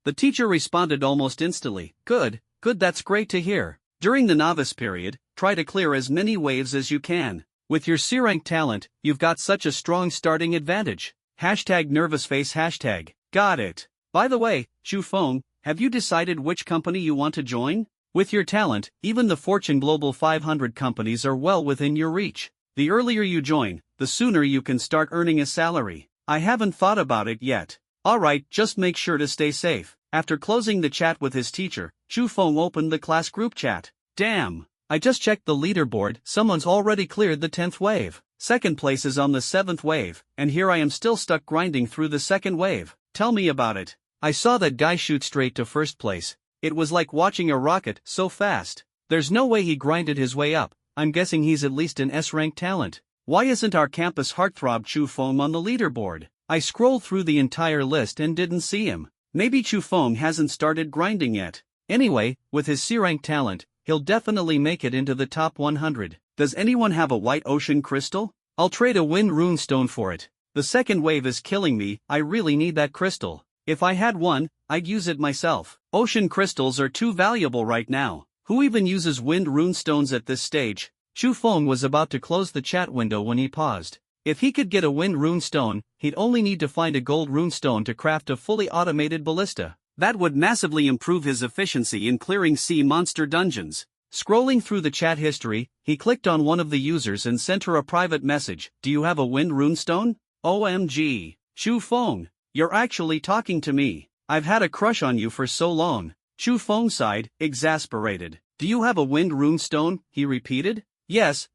Speaker 1: The teacher responded almost instantly. Good, that's great to hear. During the novice period, try to clear as many waves as you can. With your C-rank talent, you've got such a strong starting advantage. #nervousface hashtag. Got it. By the way, Shufeng, have you decided which company you want to join? With your talent, even the Fortune Global 500 companies are well within your reach. The earlier you join, the sooner you can start earning a salary. I haven't thought about it yet. Alright, just make sure to stay safe. After closing the chat with his teacher, Shufeng opened the class group chat. Damn.
Speaker 2: I just checked the leaderboard, someone's already cleared the 10th wave.
Speaker 1: Second place is on the 7th wave, and here I am still stuck grinding through the second wave. Tell me about it.
Speaker 2: I saw that guy shoot straight to first place.
Speaker 1: It was like watching a rocket, so fast.
Speaker 2: There's no way he grinded his way up. I'm guessing he's at least an S-rank talent.
Speaker 1: Why isn't our campus heartthrob Shufeng on the leaderboard? I scrolled through the entire list and didn't see him. Maybe Shufeng hasn't started grinding yet.
Speaker 2: Anyway, with his C-rank talent, he'll definitely make it into the top 100.
Speaker 1: Does anyone have a white ocean crystal?
Speaker 2: I'll trade a wind runestone for it.
Speaker 1: The second wave is killing me, I really need that crystal. If I had one, I'd use it myself. Ocean crystals are too valuable right now. Who even uses wind runestones at this stage?
Speaker 2: Shufeng was about to close the chat window when he paused. If he could get a wind runestone, he'd only need to find a gold runestone to craft a fully automated ballista.
Speaker 1: That would massively improve his efficiency in clearing sea monster dungeons.
Speaker 2: Scrolling through the chat history, he clicked on one of the users and sent her a private message.
Speaker 1: Do you have a wind runestone? OMG. Shufeng, you're actually talking to me. I've had a crush on you for so long. Shufeng sighed, exasperated. Do you have a wind runestone? He repeated. Yes.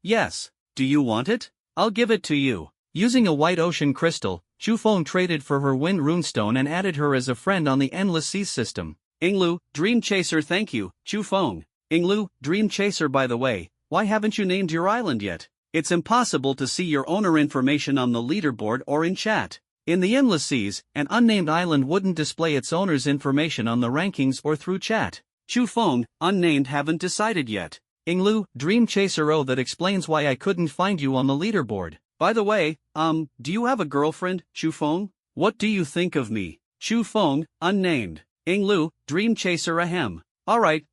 Speaker 1: Do you want it? I'll give it to you.
Speaker 2: Using a white ocean crystal, Shufeng traded for her wind runestone and added her as a friend on the Endless Seas system.
Speaker 1: Inglu, Dream Chaser, thank you, Shufeng. Inglu, Dream Chaser, by the way, why haven't you named your island yet? It's impossible to see your owner information on the leaderboard or in chat.
Speaker 2: In the Endless Seas, an unnamed island wouldn't display its owner's information on the rankings or through chat.
Speaker 1: Shufeng, unnamed, haven't decided yet.
Speaker 2: Inglu, Dream Chaser. Oh, that explains why I couldn't find you on the leaderboard.
Speaker 1: By the way, do you have a girlfriend, Shufeng? What do you think of me? Shufeng, unnamed. Inglu, Dream Chaser, ahem. Alright,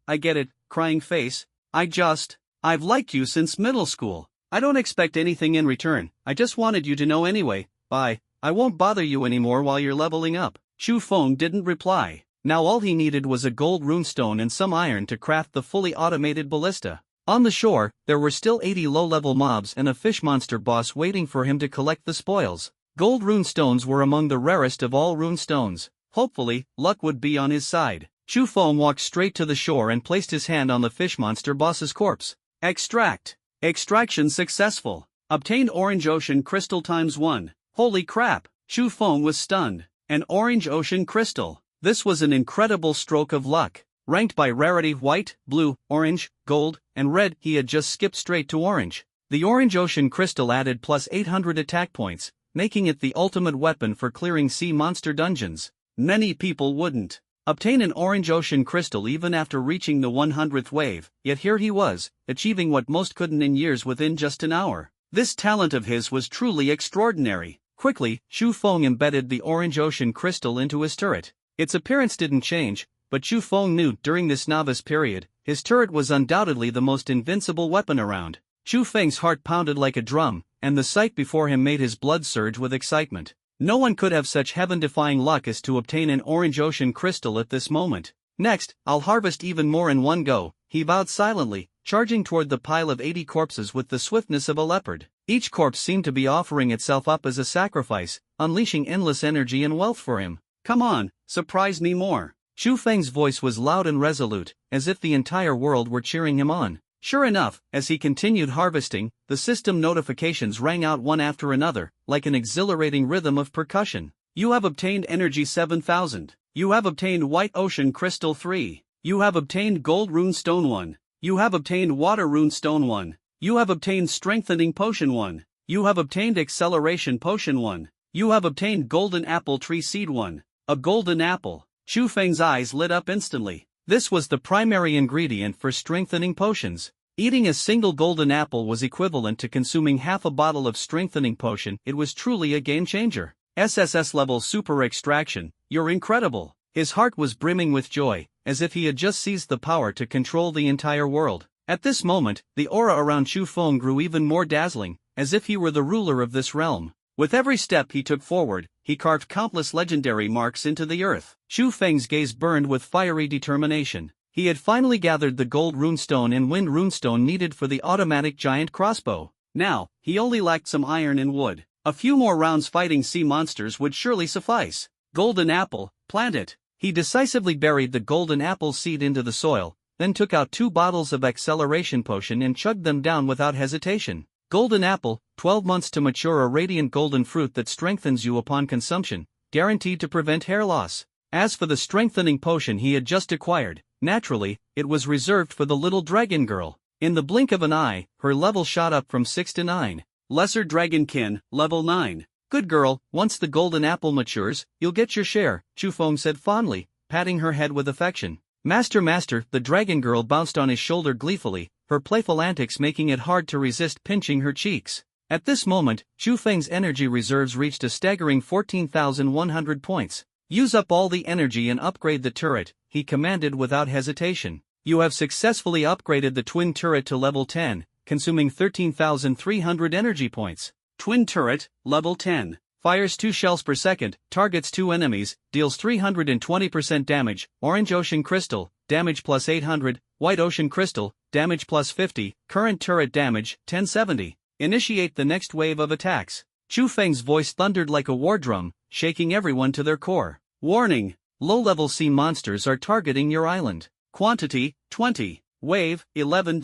Speaker 1: I get it, crying face. I've liked you since middle school. I don't expect anything in return, I just wanted you to know anyway. Bye, I won't bother you anymore while you're leveling up. Shufeng didn't reply.
Speaker 2: Now all he needed was a gold runestone and some iron to craft the fully automated ballista. On the shore, there were still 80 low-level mobs and a fish monster boss waiting for him to collect the spoils. Gold runestones were among the rarest of all runestones.
Speaker 1: Hopefully, luck would be on his side.
Speaker 2: Shufeng walked straight to the shore and placed his hand on the fish monster boss's corpse.
Speaker 1: Extract. Extraction successful. Obtained orange ocean crystal ×1. Holy crap, Shufeng was stunned. An orange ocean crystal. This was an incredible stroke of luck. Ranked by rarity white, blue, orange, gold, and red, he had just skipped straight to orange. The orange ocean crystal added plus 800 attack points, making it the ultimate weapon for clearing sea monster dungeons. Many people wouldn't obtain an orange ocean crystal even after reaching the 100th wave, yet here he was, achieving what most couldn't in years within just an hour. This talent of his was truly extraordinary. Quickly, Shufeng embedded the orange ocean crystal into his turret. Its appearance didn't change, but Shufeng knew during this novice period, his turret was undoubtedly the most invincible weapon around. Shufeng's heart pounded like a drum, and the sight before him made his blood surge with excitement. No one could have such heaven-defying luck as to obtain an orange ocean crystal at this moment. Next, I'll harvest even more in one go, he vowed silently, charging toward the pile of 80 corpses with the swiftness of a leopard. Each corpse seemed to be offering itself up as a sacrifice, unleashing endless energy and wealth for him. Come on, surprise me more.
Speaker 2: Shufeng's voice was loud and resolute, as if the entire world were cheering him on.
Speaker 1: Sure enough, as he continued harvesting, the system notifications rang out one after another, like an exhilarating rhythm of percussion. You have obtained Energy 7000. You have obtained White Ocean Crystal 3. You have obtained Gold Rune Stone 1. You have obtained Water Rune Stone 1. You have obtained Strengthening Potion 1. You have obtained Acceleration Potion 1. You have obtained Golden Apple Tree Seed 1. A golden apple. Shufeng's eyes lit up instantly. This was the primary ingredient for strengthening potions.
Speaker 2: Eating a single golden apple was equivalent to consuming half a bottle of strengthening potion. It was truly a game changer. SSS level super extraction, you're incredible. His heart was brimming with joy, as if he had just seized the power to control the entire world. At this moment, the aura around Chu Feng grew even more dazzling, as if he were the ruler of this realm. With every step he took forward, he carved countless legendary marks into the earth. Chu Feng's gaze burned with fiery determination. He had finally gathered the gold runestone and wind runestone needed for the automatic giant crossbow. Now, he only lacked some iron and wood. A few more rounds fighting sea monsters would surely suffice. Golden apple, plant it. He decisively buried the golden apple seed into the soil, then took out 2 bottles of acceleration potion and chugged them down without hesitation. Golden apple, 12 months to mature, a radiant golden fruit that strengthens you upon consumption, guaranteed to prevent hair loss. As for the strengthening potion he had just acquired, naturally, it was reserved for the little dragon girl. In the blink of an eye, her level shot up from 6 to 9. Lesser Dragonkin, level 9. Good girl, once the golden apple matures, you'll get your share, Chu Feng said fondly, patting her head with affection. Master, the dragon girl bounced on his shoulder gleefully, her playful antics making it hard to resist pinching her cheeks. At this moment, Chu Feng's energy reserves reached a staggering 14,100 points. Use up all the energy and upgrade the turret, he commanded without hesitation. You have successfully upgraded the twin turret to level 10, consuming 13,300 energy points. Twin turret, level 10. Fires 2 shells per second, targets 2 enemies, deals 320% damage. Orange Ocean Crystal, damage plus 800, White Ocean Crystal, damage plus 50, current turret damage, 1070. Initiate the next wave of attacks. Chu Feng's voice thundered like a war drum, shaking everyone to their core. Warning! Low-level sea monsters are targeting your island. Quantity, 20. Wave, 11.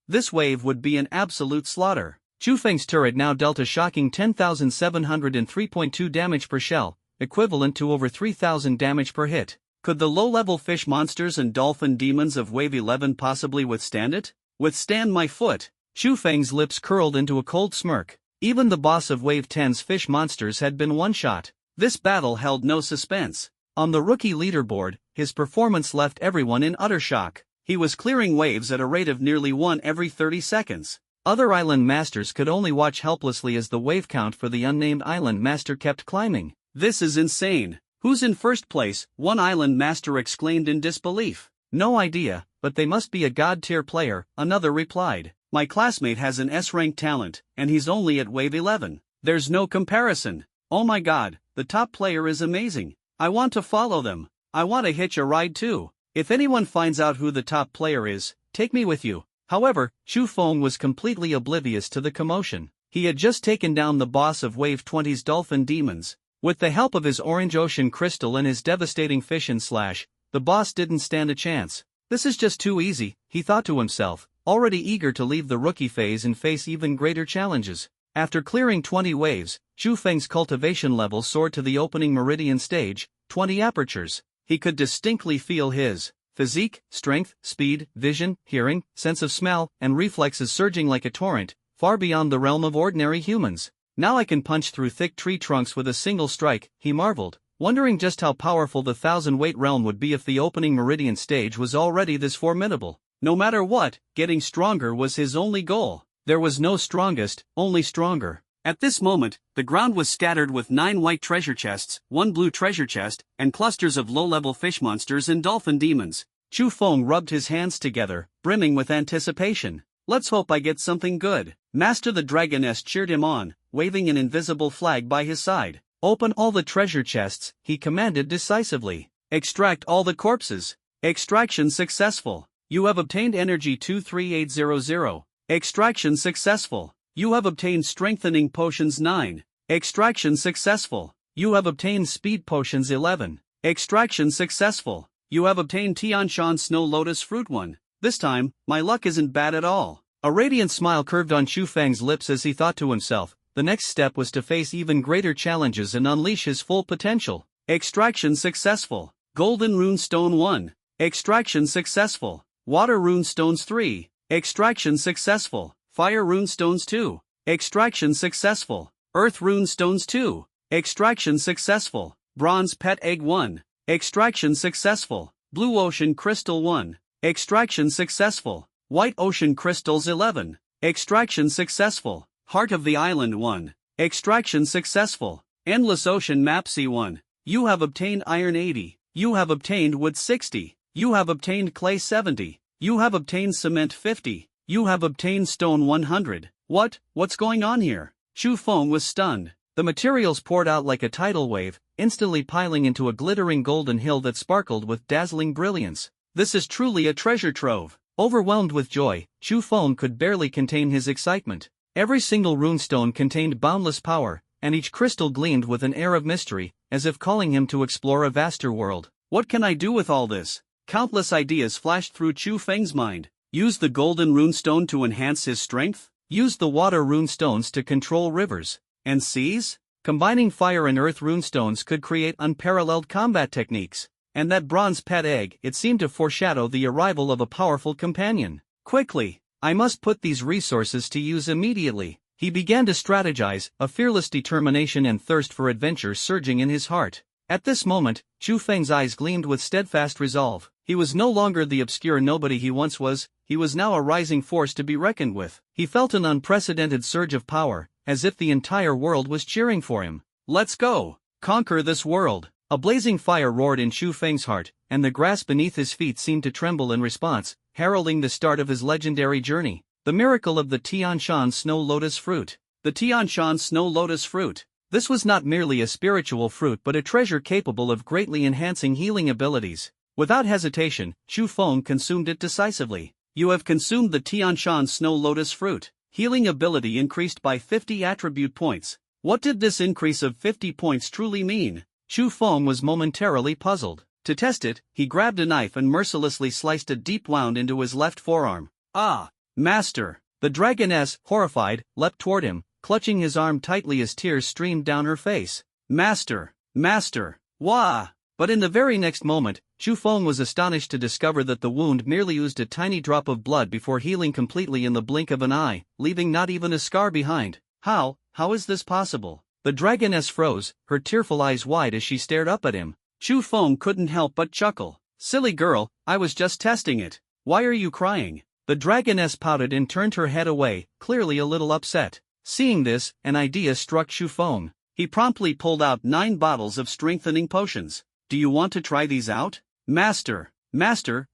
Speaker 2: This wave would be an absolute slaughter. Chu Feng's turret now dealt a shocking 10,703.2 damage per shell, equivalent to over 3,000 damage per hit. Could the low-level fish monsters and dolphin demons of Wave 11 possibly withstand it? Withstand my foot? Chu Feng's lips curled into a cold smirk. Even the boss of Wave 10's fish monsters had been one-shot. This battle held no suspense. On the rookie leaderboard, his performance left everyone in utter shock. He was clearing waves at a rate of nearly 1 every 30 seconds. Other island masters could only watch helplessly as the wave count for the unnamed island master kept climbing. This is insane. Who's in first place? One island master exclaimed in disbelief. No idea, but they must be a god-tier player, another replied. My classmate has an S-rank talent, and he's only at Wave 11. There's no comparison. Oh my god, the top player is amazing. I want to follow them. I want to hitch a ride too. If anyone finds out who the top player is, take me with you. However, Chu Feng was completely oblivious to the commotion. He had just taken down the boss of Wave 20's dolphin demons. With the help of his Orange Ocean Crystal and his devastating fish and slash, the boss didn't stand a chance. This is just too easy, he thought to himself, already eager to leave the rookie phase and face even greater challenges. After clearing 20 waves, Chu Feng's cultivation level soared to the opening meridian stage, 20 apertures. He could distinctly feel his physique, strength, speed, vision, hearing, sense of smell, and reflexes surging like a torrent, far beyond the realm of ordinary humans. Now I can punch through thick tree trunks with a single strike, he marveled, wondering just how powerful the 1,000-weight realm would be if the opening meridian stage was already this formidable. No matter what, getting stronger was his only goal. There was no strongest, only stronger. At this moment, the ground was scattered with 9 white treasure chests, 1 blue treasure chest, and clusters of low-level fish monsters and dolphin demons. Chu Feng rubbed his hands together, brimming with anticipation. Let's hope I get something good. Master the Dragoness cheered him on, waving an invisible flag by his side. Open all the treasure chests, he commanded decisively. Extract all the corpses. Extraction successful. You have obtained energy 23800. Extraction successful. You have obtained strengthening potions 9. Extraction successful. You have obtained speed potions 11. Extraction successful. You have obtained Tianshan Snow Lotus Fruit 1. This time, my luck isn't bad at all. A radiant smile curved on Chu Feng's lips as he thought to himself, the next step was to face even greater challenges and unleash his full potential. Extraction successful. Golden Rune Stone 1. Extraction successful. Water Rune Stones 3. Extraction successful. Fire Rune Stones 2. Extraction successful. Earth Rune Stones 2. Extraction successful. Bronze Pet Egg 1. Extraction successful. Blue Ocean Crystal 1. Extraction successful.
Speaker 1: White Ocean Crystals 11. Extraction successful. Heart of the Island 1. Extraction successful. Endless Ocean Map C1. You have obtained iron 80. You have obtained wood 60. You have obtained clay 70. You have obtained cement 50. You have obtained stone 100. What's going on here? Chu Feng was stunned. The materials poured out like a tidal wave, instantly piling into a glittering golden hill that sparkled with dazzling brilliance. This is truly a treasure trove. Overwhelmed with joy, Chu Feng could barely contain his excitement. Every single runestone contained boundless power, and each crystal gleamed with an air of mystery, as if calling him to explore a vaster world. What can I do with all this? Countless ideas flashed through Chu Feng's mind. Use the golden runestone to enhance his strength? Use the water runestones to control rivers and seas? Combining fire and earth runestones could create unparalleled combat techniques. And that bronze pet egg, it seemed to foreshadow the arrival of a powerful companion. Quickly, I must put these resources to use immediately. He began to strategize, a fearless determination and thirst for adventure surging in his heart. At this moment, Chu Feng's eyes gleamed with steadfast resolve. He was no longer the obscure nobody he once was, he was now a rising force to be reckoned with. He felt an unprecedented surge of power, as if the entire world was cheering for him. Let's go! Conquer this world! A blazing fire roared in Chu Feng's heart, and the grass beneath his feet seemed to tremble in response, heralding the start of his legendary journey. The miracle of the Tianshan Snow Lotus Fruit. The Tianshan Snow Lotus Fruit. This was not merely a spiritual fruit but a treasure capable of greatly enhancing healing abilities. Without hesitation, Chu Feng consumed it decisively. You have consumed the Tianshan Snow Lotus Fruit. Healing ability increased by 50 attribute points. What did this increase of 50 points truly mean? Chu Feng was momentarily puzzled. To test it, he grabbed a knife and mercilessly sliced a deep wound into his left forearm. Ah! Master! The dragoness, horrified, leapt toward him, clutching his arm tightly as tears streamed down her face. Master! Master! Wah! But in the very next moment, Chu Feng was astonished to discover that the wound merely oozed a tiny drop of blood before healing completely in the blink of an eye, leaving not even a scar behind. How is this possible? The dragoness froze, her tearful eyes wide as she stared up at him. Chu Feng couldn't help but chuckle. Silly girl, I was just testing it. Why are you crying? The dragoness pouted and turned her head away, clearly a little upset. Seeing this, an idea struck Chu Feng. He promptly pulled out 9 bottles of strengthening potions. Do you want to try these out? Master,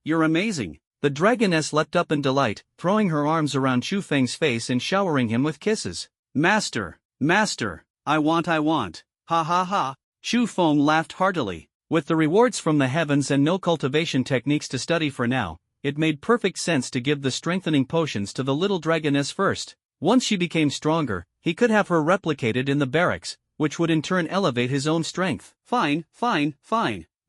Speaker 1: you're amazing. The dragoness leapt up in delight, throwing her arms around Chu Feng's face and showering him with kisses. Master, I want. Ha ha ha. Chu Feng laughed heartily. With the rewards from the heavens and no cultivation techniques to study for now, it made perfect sense to give the strengthening potions to the little dragoness first. Once she became stronger, he could have her replicated in the barracks, which would in turn elevate his own strength. Fine.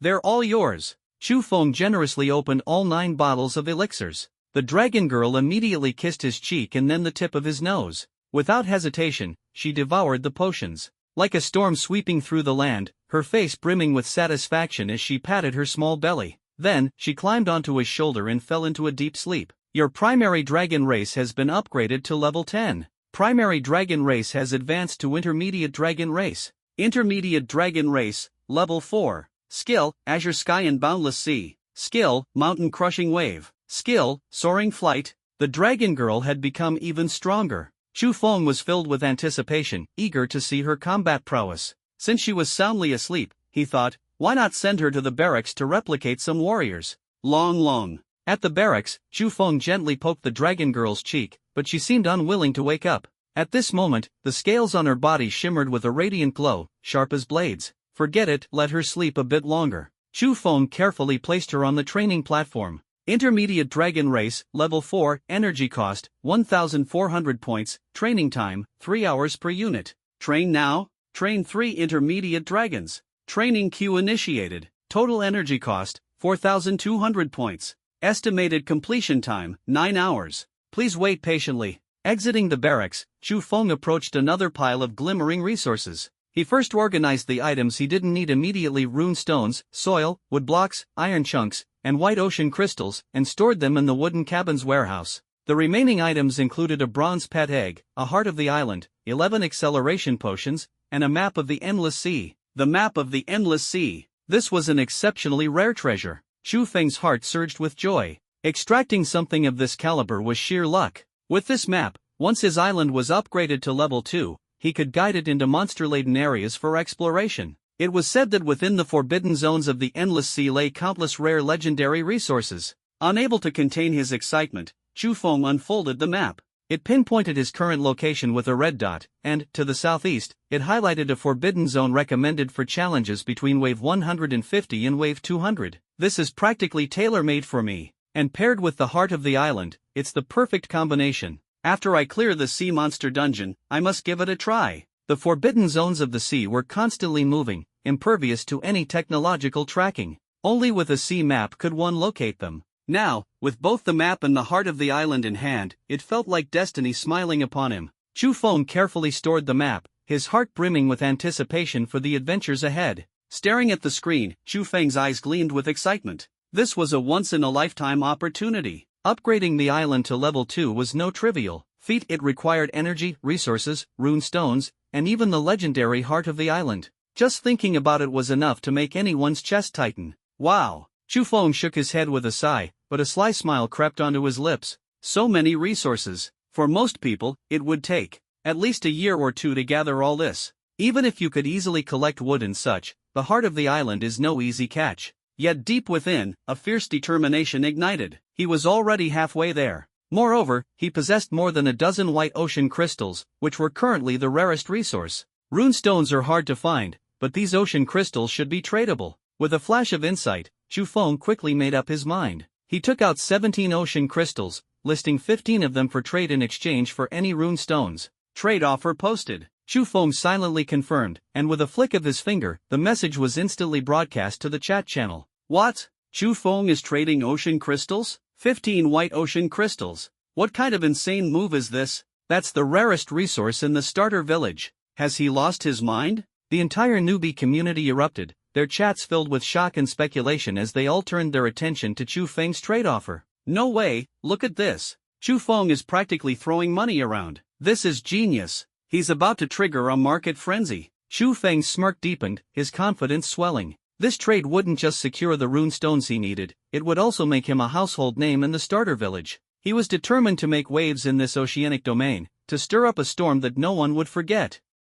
Speaker 1: They're all yours. Chu Feng generously opened all 9 bottles of elixirs. The dragon girl immediately kissed his cheek and then the tip of his nose. Without hesitation, she devoured the potions. Like a storm sweeping through the land, her face brimming with satisfaction as she patted her small belly. Then, she climbed onto his shoulder and fell into a deep sleep. Your primary dragon race has been upgraded to level 10. Primary dragon race has advanced to intermediate dragon race. Intermediate dragon race, level 4. Skill, Azure Sky and Boundless Sea. Skill, Mountain Crushing Wave. Skill, Soaring Flight. The dragon girl had become even stronger. Chu Feng was filled with anticipation, eager to see her combat prowess. Since she was soundly asleep, he thought, why not send her to the barracks to replicate some warriors? Long. At the barracks, Chu Feng gently poked the dragon girl's cheek, but she seemed unwilling to wake up. At this moment, the scales on her body shimmered with a radiant glow, sharp as blades. Forget it, let her sleep a bit longer. Chu Feng carefully placed her on the training platform. Intermediate Dragon Race, Level 4, Energy Cost, 1,400 points, Training Time, 3 hours per unit. Train now, train 3 Intermediate Dragons. Training queue initiated. Total Energy Cost, 4,200 points. Estimated completion time, 9 hours. Please wait patiently. Exiting the barracks, Chu Feng approached another pile of glimmering resources. He first organized the items he didn't need immediately: rune stones, soil, wood blocks, iron chunks, and white ocean crystals, and stored them in the wooden cabin's warehouse. The remaining items included a bronze pet egg, a heart of the island, 11 acceleration potions, and a map of the endless sea. The map of the endless sea. This was an exceptionally rare treasure. Chu Feng's heart surged with joy.
Speaker 2: Extracting something of this caliber was sheer luck. With this map, once his island was upgraded to level 2, he could guide it into monster-laden areas for exploration. It was said that within the forbidden zones of the Endless Sea lay countless rare legendary resources. Unable to contain his excitement, Chu Feng unfolded the map. It pinpointed his current location with a red dot, and, to the southeast, it highlighted a forbidden zone recommended for challenges between Wave 150 and Wave 200. This is practically tailor-made for me, and paired with the heart of the island, it's the perfect combination. After I clear the sea monster dungeon, I must give it a try. The forbidden zones of the sea were constantly moving, impervious to any technological tracking. Only with a sea map could one locate them. Now, with both the map and the heart of the island in hand, it felt like destiny smiling upon him. Chu Feng carefully stored the map, his heart brimming with anticipation for the adventures ahead. Staring at the screen, Chu Feng's eyes gleamed with excitement. This was a once-in-a-lifetime opportunity. Upgrading the island to level 2 was no trivial feat. It required energy, resources, rune stones, and even the legendary heart of the island. Just thinking about it was enough to make anyone's chest tighten. Wow! Chu Feng shook his head with a sigh, but a sly smile crept onto his lips. So many resources. For most people, it would take at least a year or two to gather all this. Even if you could easily collect wood and such, the heart of the island is no easy catch. Yet deep within, a fierce determination ignited. He was already halfway there. Moreover, he possessed more than a dozen white ocean crystals, which were currently the rarest resource. Rune stones are hard to find, but these ocean crystals should be tradable. With a flash of insight, Chu Feng quickly made up his mind. He took out 17 ocean crystals, listing 15 of them for trade in exchange for any rune stones. Trade offer posted. Chu Feng silently confirmed, and with a flick of his finger, the message was instantly broadcast to the chat channel. What? Chu Feng is trading ocean crystals? 15 white ocean crystals. What kind of insane move is this? That's the rarest resource in the starter village. Has he lost his mind? The entire newbie community erupted, their chats filled with shock and speculation as they all turned their attention to Chu Feng's trade offer. No way, look at this. Chu Feng is practically throwing money around. This is genius. He's about to trigger a market frenzy. Chu Feng's smirk deepened, his confidence swelling. This trade wouldn't just secure the rune stones he needed, it would also make him a household name in the starter village. He was determined to make waves in this oceanic domain, to stir up a storm that no one would forget.